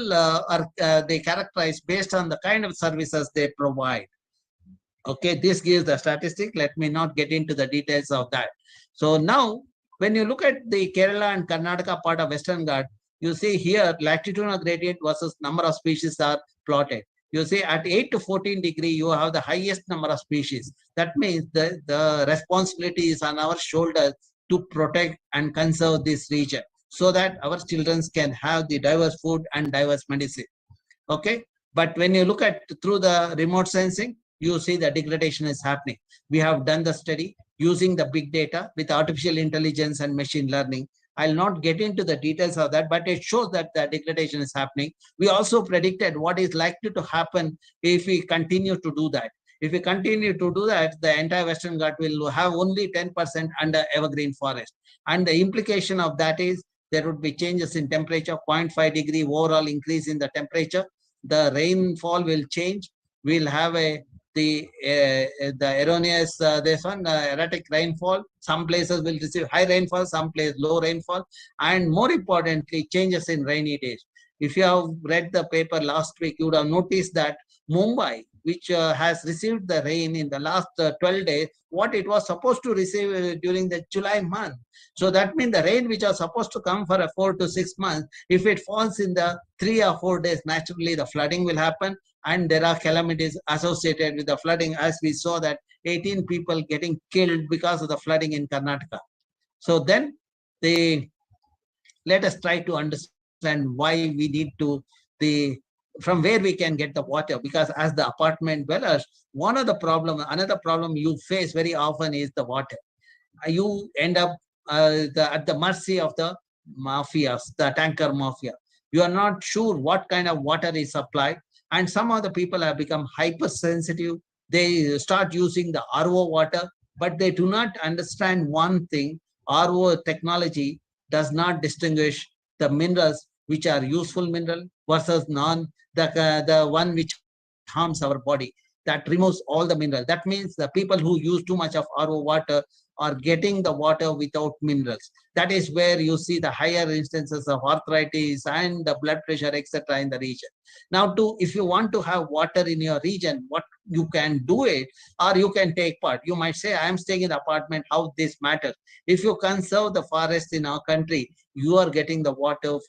they characterize based on the kind of services they provide. Okay, this gives the statistic. Let me not get into the details of that. So now, when you look at the Kerala and Karnataka part of Western Ghats, you see here latitudinal gradient versus number of species are plotted. You see at 8 to 14 degree, you have the highest number of species. That means the responsibility is on our shoulders to protect and conserve this region so that our children can have the diverse food and diverse medicine. Okay, but when you look at through the remote sensing, you see the degradation is happening. We have done the study using the big data with artificial intelligence and machine learning. I'll not get into the details of that, but it shows that the degradation is happening. We also predicted what is likely to happen if we continue to do that. If we continue to do that, the entire Western Ghat will have only 10% under evergreen forest. And the implication of that is there would be changes in temperature, 0.5 degree overall increase in the temperature. The rainfall will change. We'll have the erroneous, erratic rainfall. Some places will receive high rainfall, some places low rainfall, and more importantly, changes in rainy days. If you have read the paper last week, you would have noticed that Mumbai, which has received the rain in the last 12 days, what it was supposed to receive during the July month. So that means the rain which was supposed to come for a 4 to 6 months, if it falls in the 3 or 4 days, naturally the flooding will happen, and there are calamities associated with the flooding, as we saw that 18 people getting killed because of the flooding in Karnataka. So then let us try to understand why we need to from where we can get the water, because as the apartment dwellers, another problem you face very often is the water. You end up at the mercy of the mafias, the tanker mafia. You are not sure what kind of water is supplied, and some of the people have become hypersensitive. They start using the RO water, but they do not understand one thing: RO technology does not distinguish the minerals which are useful mineral versus the one which harms our body, that removes all the mineral. That means the people who use too much of RO water are getting the water without minerals. That is where you see the higher instances of arthritis and the blood pressure, etc. in the region. Now, if you want to have water in your region, what you can do it, or you can take part. You might say, I am staying in the apartment, how this matters. If you conserve the forest in our country, you are getting the water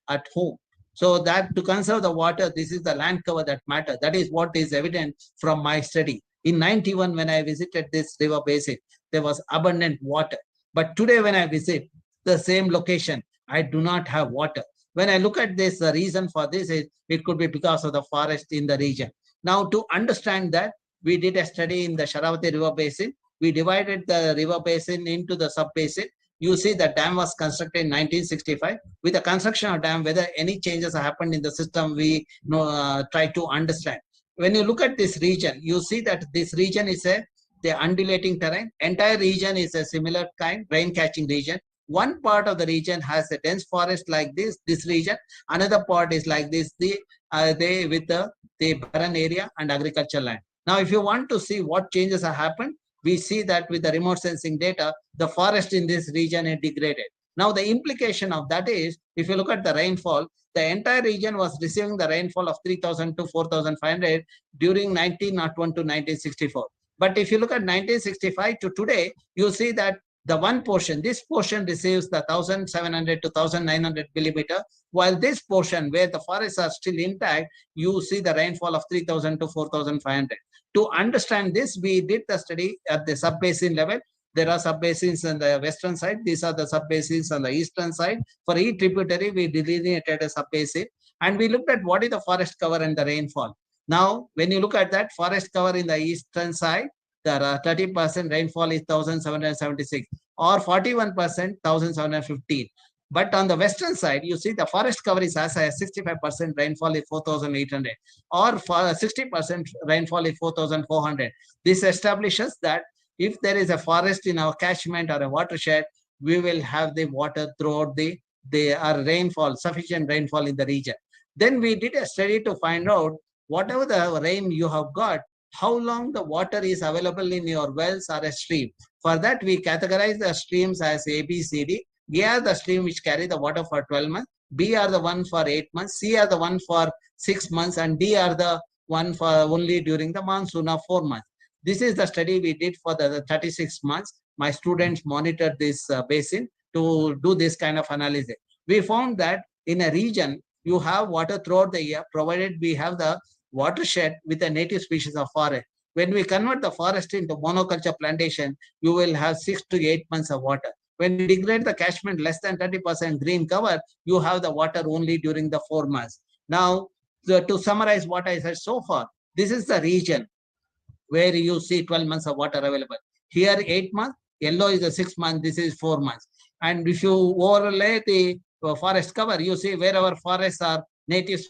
at home. So that to conserve the water, this is the land cover that matters. That is what is evident from my study. In 91, when I visited this river basin, there was abundant water. But today when I visit the same location, I do not have water. When I look at this, the reason for this is it could be because of the forest in the region. Now, to understand that, we did a study in the Sharavati river basin. We divided the river basin into the sub-basin. You see the dam was constructed in 1965. With the construction of dam, whether any changes happened in the system, we try to understand. When you look at this region, you see that this region is the undulating terrain. Entire region is a similar kind, rain-catching region. One part of the region has a dense forest like this region. Another part is like this, with the barren area and agricultural land. Now, if you want to see what changes have happened, we see that with the remote sensing data, the forest in this region is degraded. Now, the implication of that is, if you look at the rainfall, the entire region was receiving the rainfall of 3,000 to 4,500 during 1901 to 1964. But if you look at 1965 to today, you see that the one portion, this portion receives the 1,700 to 1,900 millimeter, while this portion where the forests are still intact, you see the rainfall of 3,000 to 4,500. To understand this, we did the study at the sub-basin level. There are sub-basins on the western side. These are the sub-basins on the eastern side. For each tributary, we delineated a sub-basin, and we looked at what is the forest cover and the rainfall. Now, when you look at that forest cover in the eastern side, there are 30% rainfall is 1,776 or 41%, 1,715. But on the western side, you see the forest cover is as high as 65% rainfall is 4,800 or 60% rainfall is 4,400. This establishes that if there is a forest in our catchment or a watershed, we will have the water throughout the rainfall, sufficient rainfall in the region. Then we did a study to find out whatever the rain you have got, how long the water is available in your wells or a stream. For that, we categorize the streams as A, B, C, D. A are the stream which carry the water for 12 months, B are the one for 8 months, C are the one for 6 months, and D are the one for only during the monsoon of 4 months. This is the study we did for the 36 months. My students monitored this basin to do this kind of analysis. We found that in a region, you have water throughout the year, provided we have the watershed with a native species of forest. When we convert the forest into monoculture plantation, you will have 6 to 8 months of water. When you degrade the catchment less than 30% green cover, you have the water only during the 4 months. Now, to summarize what I said so far, this is the region where you see 12 months of water available. Here, 8 months, yellow is the 6 months, this is 4 months. And if you overlay the forest cover, you see wherever forests are native,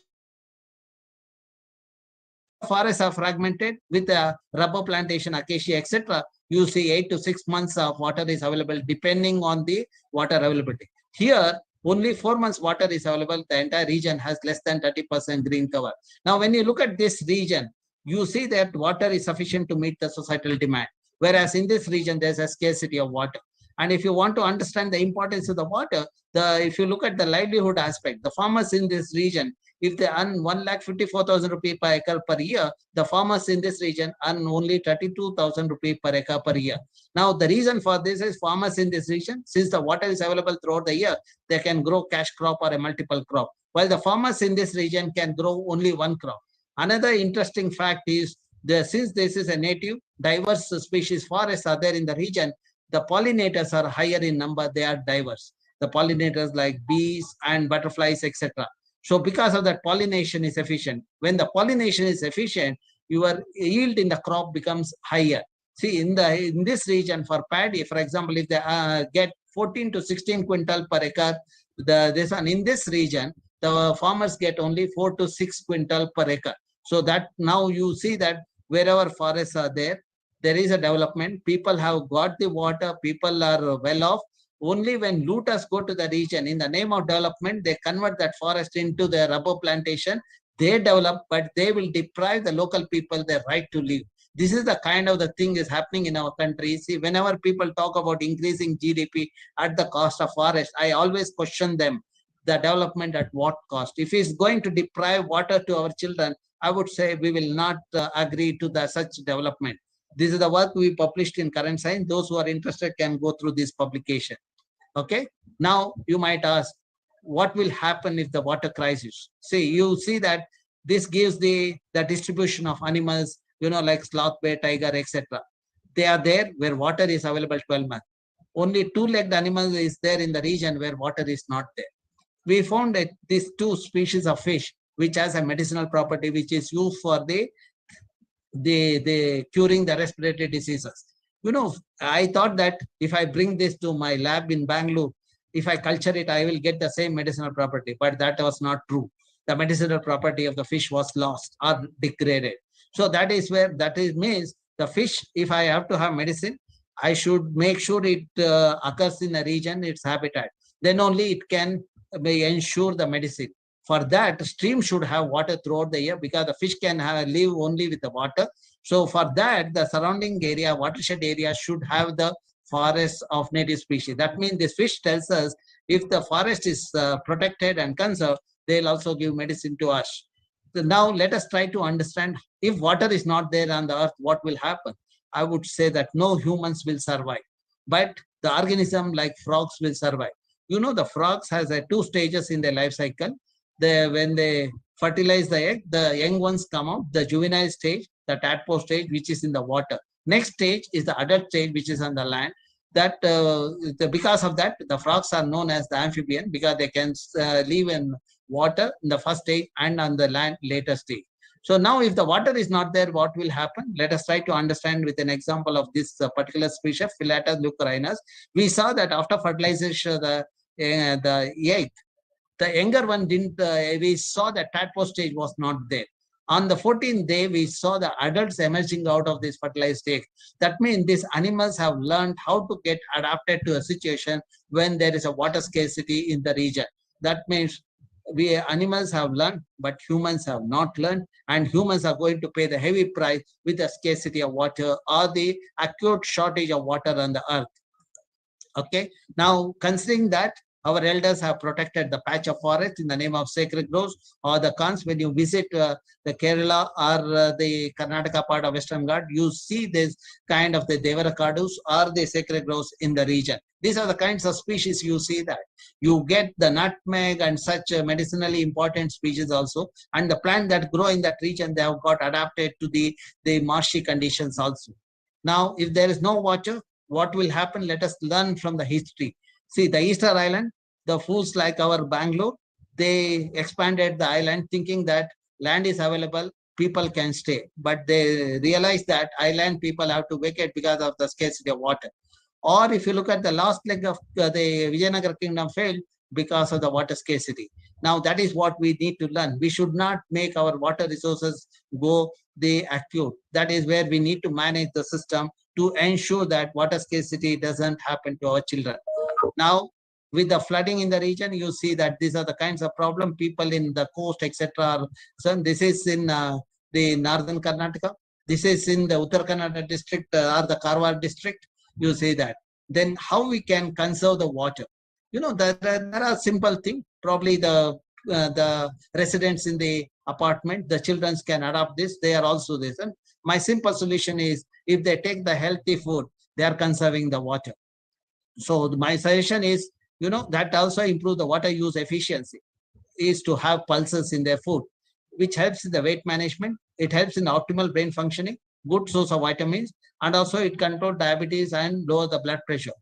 forests are fragmented with a rubber plantation, acacia, etc. You see 8 to 6 months of water is available depending on the water availability. Here, only 4 months water is available. The entire region has less than 30% green cover. Now, when you look at this region, you see that water is sufficient to meet the societal demand. Whereas in this region, there's a scarcity of water. And if you want to understand the importance of the water, if you look at the livelihood aspect, the farmers in this region, if they earn 1,54,000 rupees per acre per year, the farmers in this region earn only 32,000 rupees per acre per year. Now, the reason for this is farmers in this region, since the water is available throughout the year, they can grow cash crop or a multiple crop, while the farmers in this region can grow only one crop. Another interesting fact is that since this is a native, diverse species forests are there in the region, the pollinators are higher in number, they are diverse. The pollinators like bees and butterflies, etc. So because of that, pollination is efficient. When the pollination is efficient, your yield in the crop becomes higher. See, in this region for paddy, for example, if they get 14 to 16 quintal per acre, in this region, the farmers get only 4 to 6 quintal per acre. So that now you see that wherever forests are there, there is a development. People have got the water. People are well off. Only when looters go to the region, in the name of development, they convert that forest into their rubber plantation. They develop, but they will deprive the local people their right to live. This is the kind of the thing is happening in our country. See, whenever people talk about increasing GDP at the cost of forest, I always question them. The development at what cost? If it's going to deprive water to our children, I would say we will not agree to such development. This is the work we published in Current Science. Those who are interested can go through this publication. Okay. Now you might ask, what will happen if the water crisis? See, you see that this gives the distribution of animals, like sloth bear, tiger, etc. They are there where water is available 12 months. Only two-legged animals is there in the region where water is not there. We found that these two species of fish, which has a medicinal property, which is used for the curing the respiratory diseases. I thought that if I bring this to my lab in Bangalore, if I culture it, I will get the same medicinal property, but that was not true. The medicinal property of the fish was lost or degraded. So that is where means the fish, if I have to have medicine, I should make sure it occurs in a region, its habitat. Then only it can ensure the medicine. For that, stream should have water throughout the year because the fish can live only with the water. So for that, the surrounding area, watershed area should have the forests of native species. That means this fish tells us if the forest is protected and conserved, they'll also give medicine to us. So now let us try to understand if water is not there on the earth, what will happen? I would say that no humans will survive, but the organism like frogs will survive. The frogs has 2 stages in their life cycle. When they fertilize the egg, the young ones come out, the juvenile stage, the tadpole stage, which is in the water. Next stage is the adult stage, which is on the land. That because of that, the frogs are known as the amphibian because they can live in water in the first stage and on the land later stage. So now if the water is not there, what will happen? Let us try to understand with an example of this particular species, Philatus leucorinus. We saw that after fertilization, the egg, the younger one didn't, we saw that tadpole stage was not there. On the 14th day, we saw the adults emerging out of this fertilized egg. That means these animals have learned how to get adapted to a situation when there is a water scarcity in the region. That means we animals have learned, but humans have not learned, and humans are going to pay the heavy price with the scarcity of water or the acute shortage of water on the earth. Okay, now considering that our elders have protected the patch of forest in the name of sacred groves or the cons, when you visit the Kerala or the Karnataka part of Western Ghat, you see this kind of the Devarakadus or the sacred groves in the region. These are the kinds of species you see that. You get the nutmeg and such medicinally important species also, and the plant that grow in that region, they have got adapted to the marshy conditions also. Now, if there is no water, what will happen? Let us learn from the history. See, the Easter Island, the fools like our Bangalore, they expanded the island thinking that land is available, people can stay. But they realized that island people have to vacate because of the scarcity of water. Or if you look at the last leg of the Vijayanagara kingdom failed because of the water scarcity. Now that is what we need to learn. We should not make our water resources go the acute. That is where we need to manage the system to ensure that water scarcity doesn't happen to our children. Now, with the flooding in the region, you see that these are the kinds of problem people in the coast, etc. So this is in the northern Karnataka. This is in the Uttar Kannada district or the Karwar district. You see that. Then how we can conserve the water? You know, there are simple things. Probably the residents in the apartment, the children can adopt this. They are also this. And my simple solution is, if they take the healthy food, they are conserving the water. So my suggestion is, you know, that also improve the water use efficiency, is to have pulses in their food, which helps in the weight management. It helps in optimal brain functioning, good source of vitamins, and also it controls diabetes and lower the blood pressure.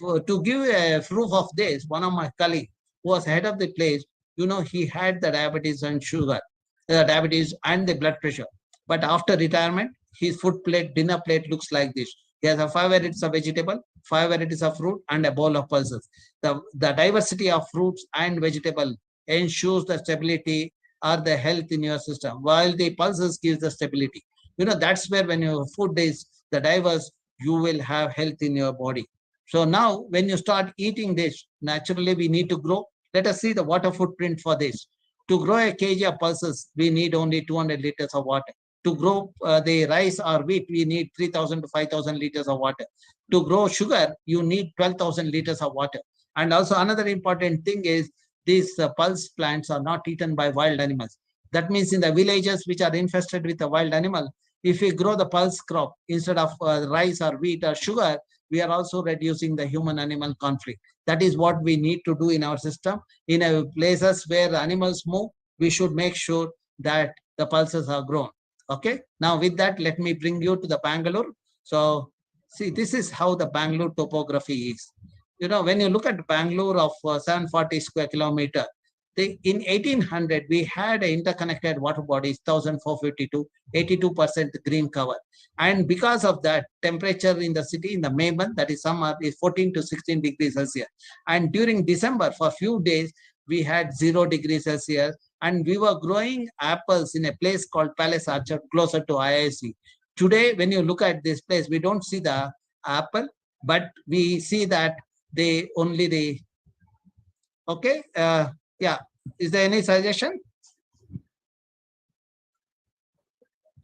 To give a proof of this, one of my colleagues who was head of the place, you know, he had the diabetes and sugar, diabetes and the blood pressure. But after retirement, his food plate, dinner plate looks like this. He has 5 varieties of vegetable, 5 varieties of fruit, and a bowl of pulses. The diversity of fruits and vegetable ensures the stability or the health in your system, while the pulses gives the stability. You know, that's where when your food is the diverse, you will have health in your body. So now when you start eating this, naturally we need to grow. Let us see the water footprint for this. To grow a kg of pulses, we need only 200 liters of water. To grow the rice or wheat, we need 3,000 to 5,000 liters of water. To grow sugar, you need 12,000 liters of water. And also another important thing is, these pulse plants are not eaten by wild animals. That means in the villages which are infested with a wild animal, if we grow the pulse crop instead of rice or wheat or sugar, we are also reducing the human-animal conflict. That is what we need to do in our system. In places where animals move, we should make sure that the pulses are grown. Okay. Now with that, let me bring you to the Bangalore. So see, this is how the Bangalore topography is. You know, when you look at Bangalore of 740 square kilometer, in 1800, we had interconnected water bodies, 1,452, 82% green cover. And because of that, temperature in the city in the May month, that is summer, is 14 to 16 degrees Celsius. And during December, for a few days, we had 0 degrees Celsius. And we were growing apples in a place called Palace Orchard, closer to IISc. Today, when you look at this place, we don't see the apple, but we see that okay. Yeah. Is there any suggestion?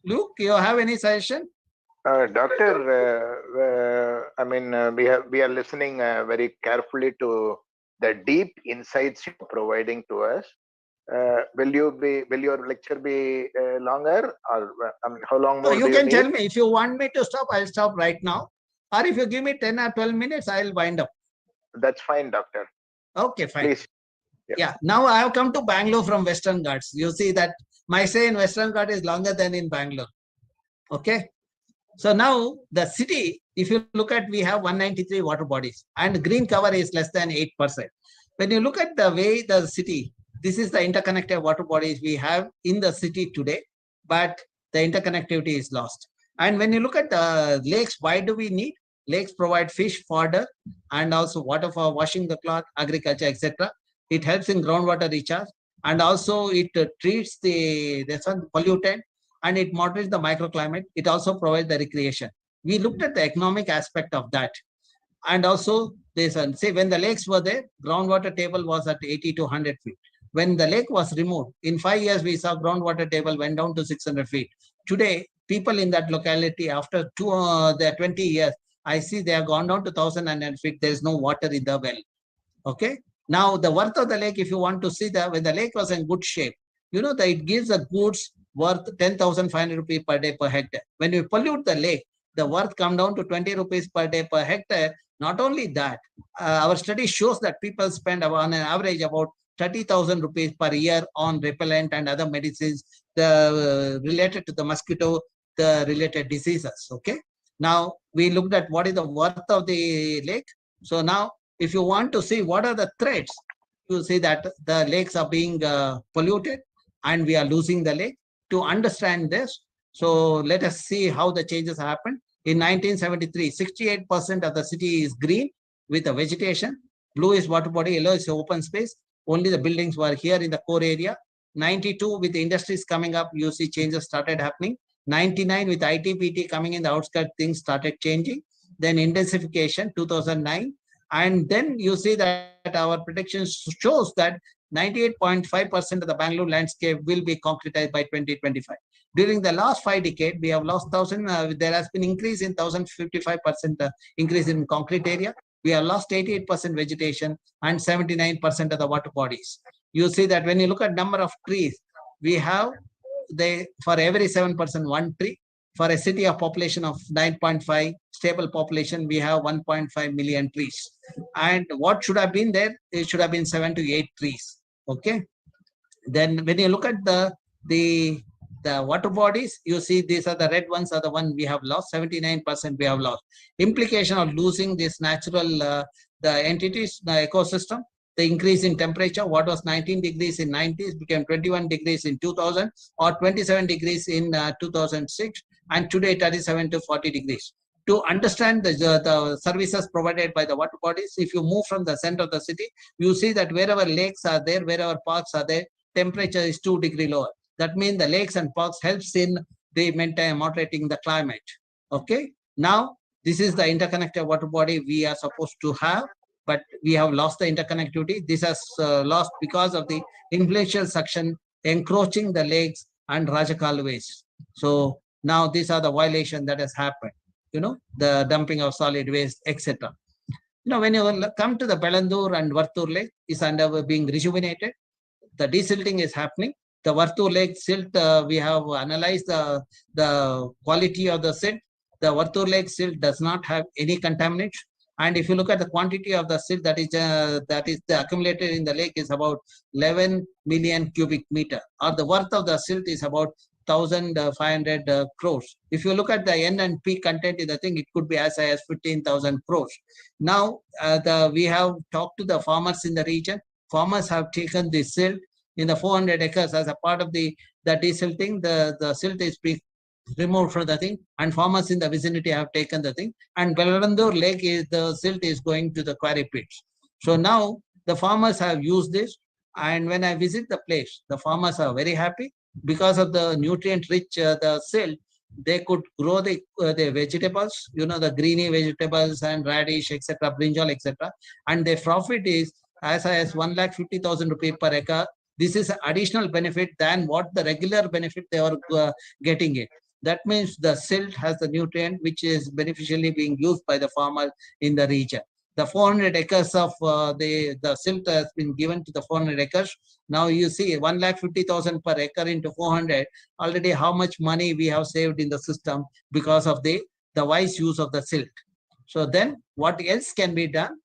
Luke, you have any suggestion? Doctor, I mean, we are listening very carefully to the deep insights you're providing to us. Will your lecture be longer, or how long more? You can tell me. If you want me to stop, I'll stop right now. Or if you give me 10 or 12 minutes, I'll wind up. That's fine, doctor. Okay, fine. Please. Yeah. Now I have come to Bangalore from Western Ghats. You see that my stay in Western Ghats is longer than in Bangalore. Okay. So now the city, if you look at, we have 193 water bodies and green cover is less than 8%. When you look at the way the city, this is the interconnected water bodies we have in the city today, but the interconnectivity is lost. And when you look at the lakes, why do we need? Lakes provide fish, fodder, and also water for washing the cloth, agriculture, etc. It helps in groundwater recharge, and also it treats the pollutant, and it moderates the microclimate. It also provides the recreation. We looked at the economic aspect of that. And also, say when the lakes were there, groundwater table was at 80 to 100 feet. when the lake was removed, in 5 years, we saw groundwater table went down to 600 feet. Today, people in that locality, after 20 years, I see they have gone down to 1,000 feet. There is no water in the well. Okay. Now, the worth of the lake, if you want to see that, when the lake was in good shape, you know that it gives a goods worth 10,500 rupees per day per hectare. When you pollute the lake, the worth come down to 20 rupees per day per hectare. Not only that, our study shows that people spend on an average about 30,000 rupees per year on repellent and other medicines related to the mosquito, the related diseases. Okay. Now, we looked at what is the worth of the lake. So now, if you want to see what are the threats, you see that the lakes are being polluted and we are losing the lake. To understand this, so let us see how the changes happened. In 1973, 68% of the city is green with a vegetation. Blue is water body, yellow is open space. Only the buildings were here in the core area. 92, with the industries coming up, you see changes started happening. 99, with ITPT coming in the outskirts, things started changing. Then intensification, 2009. And then you see that our prediction shows that 98.5% of the Bangalore landscape will be concretized by 2025. During the last 5 decades, we have lost 1,000. There has been increase in 1,055% increase in concrete area. We have lost 88% vegetation and 79% of the water bodies. You see that when you look at number of trees, we have for every 7%, 1 tree. For a city of population of 9.5 stable population, we have 1.5 million trees. And what should have been there? It should have been 7 to 8 trees. Okay. Then when you look at the water bodies, you see these are the red ones are the one we have lost. 79% we have lost. Implication of losing this natural the entities, the ecosystem. The increase in temperature, what was 19 degrees in 90s became 21 degrees in 2000 or 27 degrees in 2006. And today 37 to 40 degrees. To understand the services provided by the water bodies, if you move from the center of the city, you see that wherever lakes are there, wherever parks are there, temperature is 2 degrees lower. That means the lakes and parks helps in the moderating the climate. Okay. Now, this is the interconnected water body we are supposed to have, but we have lost the interconnectivity. This has lost because of the influential suction encroaching the lakes and Rajakaluways. So now these are the violations that has happened, you know, the dumping of solid waste, etc. You know, when you come to the Bellandur and Vartur lake is under being rejuvenated, the desilting is happening. The Vartur lake silt, we have analyzed the quality of the silt. The Vartur lake silt does not have any contaminants. And if you look at the quantity of the silt that is accumulated in the lake is about 11 million cubic meter, or the worth of the silt is about 1,500 crores. If you look at the N and P content in the thing, it could be as high as 15,000 crores. Now, we have talked to the farmers in the region. Farmers have taken the silt in the 400 acres as a part of the desilting. The silt is being removed from the thing, and farmers in the vicinity have taken the thing. And Bellandur lake is the silt is going to the quarry pits. So now the farmers have used this, and when I visit the place, the farmers are very happy because of the nutrient rich the silt. They could grow the vegetables, you know, the greeny vegetables and radish, etc., brinjal, etc. And their profit is as high as 1,50,000 rupees per acre. This is an additional benefit than what the regular benefit they are getting it. That means the silt has the nutrient which is beneficially being used by the farmer in the region. The 400 acres of the silt has been given to the 400 acres. Now you see 1,50,000 per acre into 400. Already how much money we have saved in the system because of the wise use of the silt. So then what else can be done?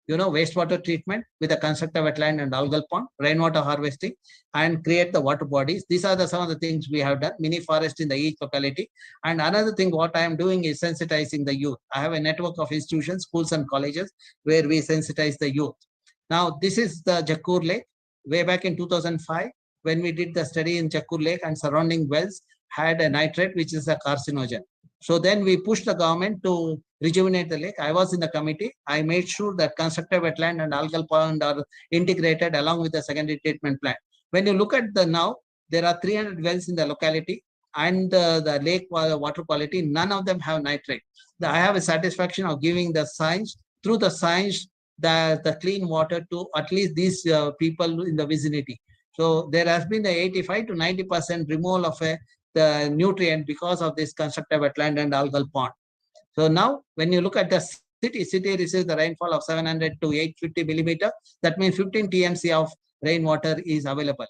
You know, wastewater treatment with a constructive wetland and algal pond, rainwater harvesting, and create the water bodies. These are some of the things we have done, mini forest in each locality. And another thing what I am doing is sensitizing the youth. I have a network of institutions, schools and colleges where we sensitize the youth. Now, this is the Jakkur Lake. Way back in 2005, when we did the study in Jakkur Lake and surrounding wells had a nitrate, which is a carcinogen. So then we pushed the government to rejuvenate the lake. I was in the committee. I made sure that constructive wetland and algal pond are integrated along with the secondary treatment plant. When you look at now, there are 300 wells in the locality and the lake water quality, none of them have nitrate. I have a satisfaction of giving the science, through the science, the clean water to at least these people in the vicinity. So there has been a 85 to 90% removal of the nutrient because of this constructed wetland and algal pond. So now when you look at the city receives the rainfall of 700 to 850 millimeter. That means 15 TMC of rainwater is available.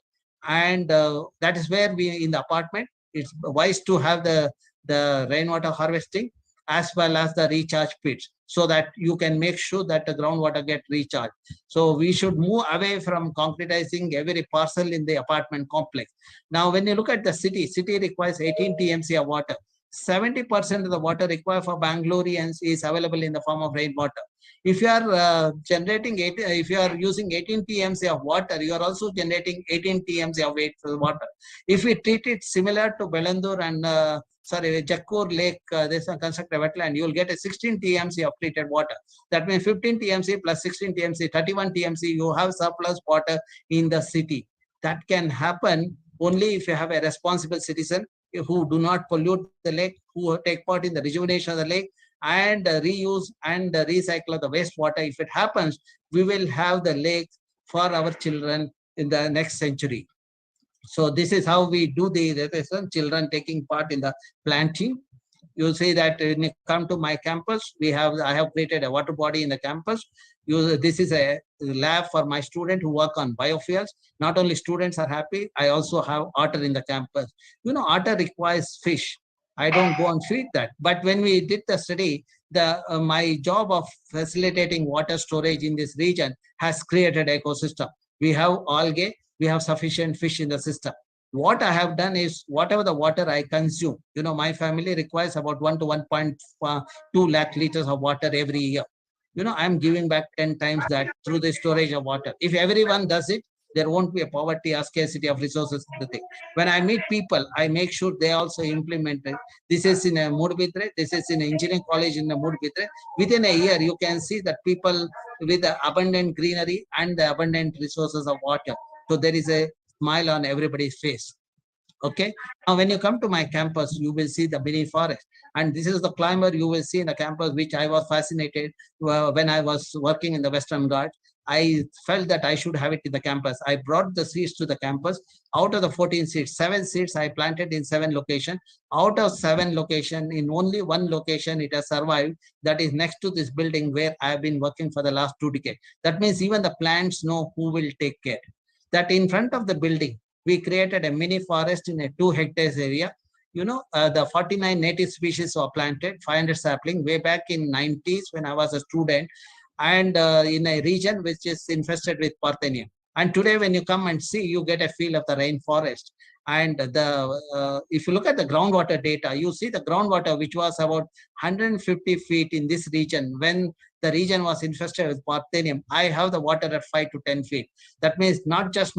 And that is where we in the apartment, it's wise to have the rainwater harvesting as well as the recharge pits, so that you can make sure that the groundwater get recharged. So we should move away from concretizing every parcel in the apartment complex. Now, when you look at the city requires 18 TMC of water. 70% of the water required for Bangaloreans is available in the form of rainwater. If you are if you are using 18 TMC of water, you are also generating 18 TMC of water. If we treat it similar to Bellandur and Jakkur Lake, this constructed wetland, you will get a 16 TMC of treated water. That means 15 TMC plus 16 TMC, 31 TMC, you have surplus water in the city. That can happen only if you have a responsible citizen who do not pollute the lake, who take part in the rejuvenation of the lake, and reuse and recycle the wastewater. If it happens, we will have the lake for our children in the next century. So this is how we do the children taking part in the planting. You'll see that when you come to my campus, I have created a water body in the campus. This is a lab for my students who work on biofuels. Not only students are happy, I also have otter in the campus. Otter requires fish. I don't go and feed that. But when we did the study, my job of facilitating water storage in this region has created ecosystem. We have algae, we have sufficient fish in the system. What I have done is, whatever the water I consume, my family requires about 1 to 1.2 lakh liters of water every year. I'm giving back 10 times that through the storage of water. If everyone does it, there won't be a poverty or scarcity of resources. When I meet people, I make sure they also implement it. This is in a Mudbitre, this is in an engineering college in a Mudbitre. Within a year, you can see that people with the abundant greenery and the abundant resources of water. So there is a smile on everybody's face. Okay. Now, when you come to my campus, you will see the mini forest. And this is the climber you will see in the campus, which I was fascinated when I was working in the Western Ghats. I felt that I should have it in the campus. I brought the seeds to the campus. Out of the 14 seeds, 7 seeds I planted in 7 locations. Out of 7 locations, in only 1 location it has survived. That is next to this building where I have been working for the last 2 decades. That means even the plants know who will take care. That in front of the building, we created a mini forest in a 2 hectares area. The 49 native species were planted, 500 sapling way back in 90s when I was a student, and in a region which is infested with Parthenium. And today, when you come and see, you get a feel of the rainforest. And if you look at the groundwater data, you see the groundwater, which was about 150 feet in this region. When the region was infested with Parthenium, I have the water at 5 to 10 feet. That means not just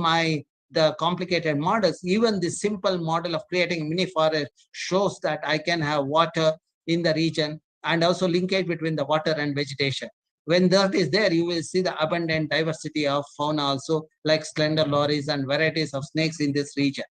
the complicated models, even the simple model of creating a mini forest shows that I can have water in the region and also linkage between the water and vegetation. When that is there, you will see the abundant diversity of fauna also, like slender lories and varieties of snakes in this region.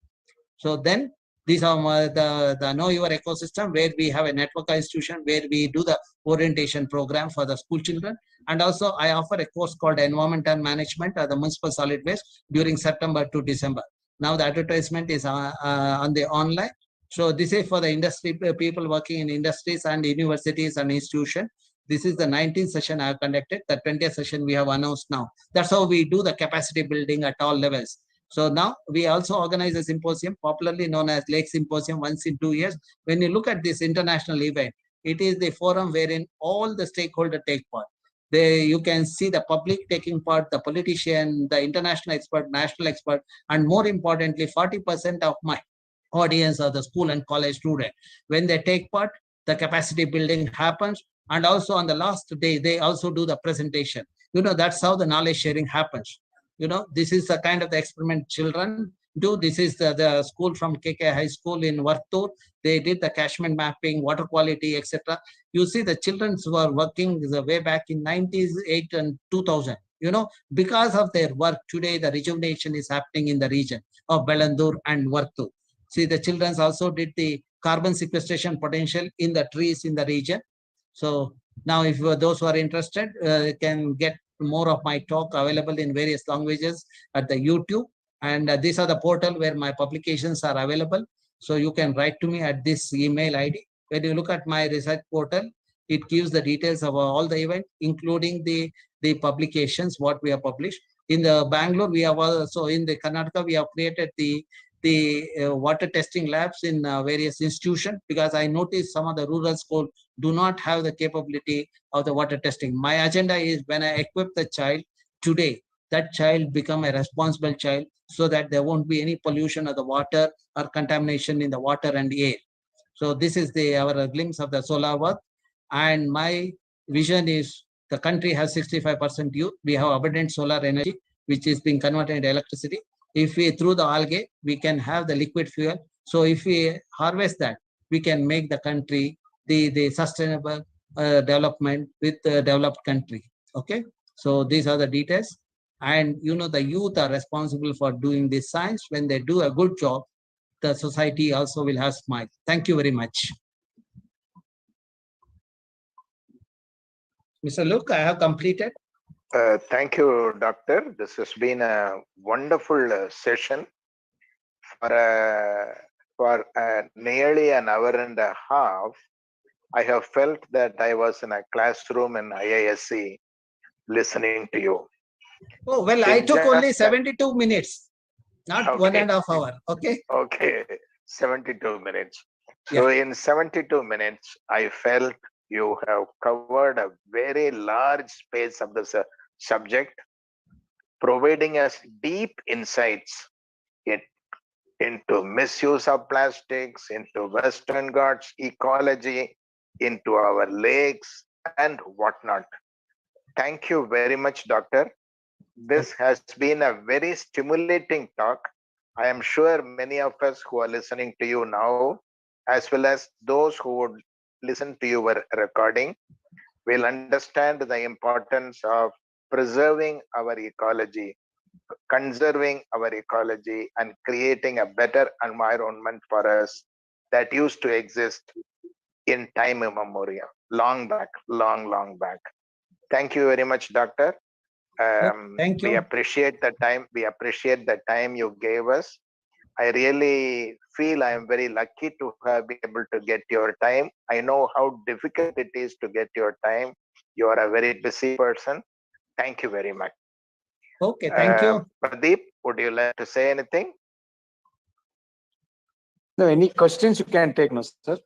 So then these are the Know Your Ecosystem, where we have a network institution where we do the orientation program for the school children. And also I offer a course called Environmental Management at the Municipal Solid Waste during September to December. Now the advertisement is on the online. So this is for the industry people working in industries and universities and institutions. This is the 19th session I have conducted. The 20th session we have announced now. That's how we do the capacity building at all levels. So now we also organize a symposium, popularly known as Lake Symposium, once in 2 years. When you look at this international event, it is the forum wherein all the stakeholders take part. You can see the public taking part, the politician, the international expert, national expert, and more importantly, 40% of my audience are the school and college students. When they take part, the capacity building happens. And also on the last day, they also do the presentation. That's how the knowledge sharing happens. This is the kind of the experiment children do. This is the school from KK High School in Vartur. They did the catchment mapping, water quality, etc. You see the children who are working way back in 98 and 2000. Because of their work, today the rejuvenation is happening in the region of Bellandur and Vartur. See, the children also did the carbon sequestration potential in the trees in the region. So now if those who are interested can get more of my talk available in various languages at the YouTube. And these are the portal where my publications are available. So you can write to me at this email ID. When you look at my research portal, it gives the details of all the event, including the publications, what we have published. In the Bangalore, we have also, in the Karnataka, we have created the water testing labs in various institutions, because I noticed some of the rural schools do not have the capability of the water testing. My agenda is, when I equip the child today, that child become a responsible child, so that there won't be any pollution of the water or contamination in the water and air. So this is our glimpse of the solar work. And my vision is, the country has 65% youth. We have abundant solar energy, which is being converted into electricity. If we, through the algae, we can have the liquid fuel. So if we harvest that, we can make the country the sustainable development with the developed country. Okay. So these are the details. And the youth are responsible for doing this science. When they do a good job, the society also will have smile. Thank you very much. Mr. Luke, I have completed. Thank you, Doctor. This has been a wonderful session for nearly an hour and a half. I have felt that I was in a classroom in IISc listening to you. Oh, well, I took only 72 minutes, not Okay. 1.5 hours. Okay. Okay, 72 minutes. So in 72 minutes, I felt you have covered a very large space of the subject, providing us deep insights into misuse of plastics, into Western Ghats ecology, into our lakes and whatnot. Thank you very much, Doctor. This has been a very stimulating talk. I am sure many of us who are listening to you now, as well as those who would listen to your recording, will understand the importance of preserving our ecology, conserving our ecology, and creating a better environment for us that used to exist in time immemorial, long back, long back. Thank you very much, Doctor. Thank you. We appreciate the time. We appreciate the time you gave us. I really feel I am very lucky to have been able to get your time. I know how difficult it is to get your time. You are a very busy person. Thank you very much. Okay, thank you. Pradeep, would you like to say anything? No, any questions you can take, no, sir.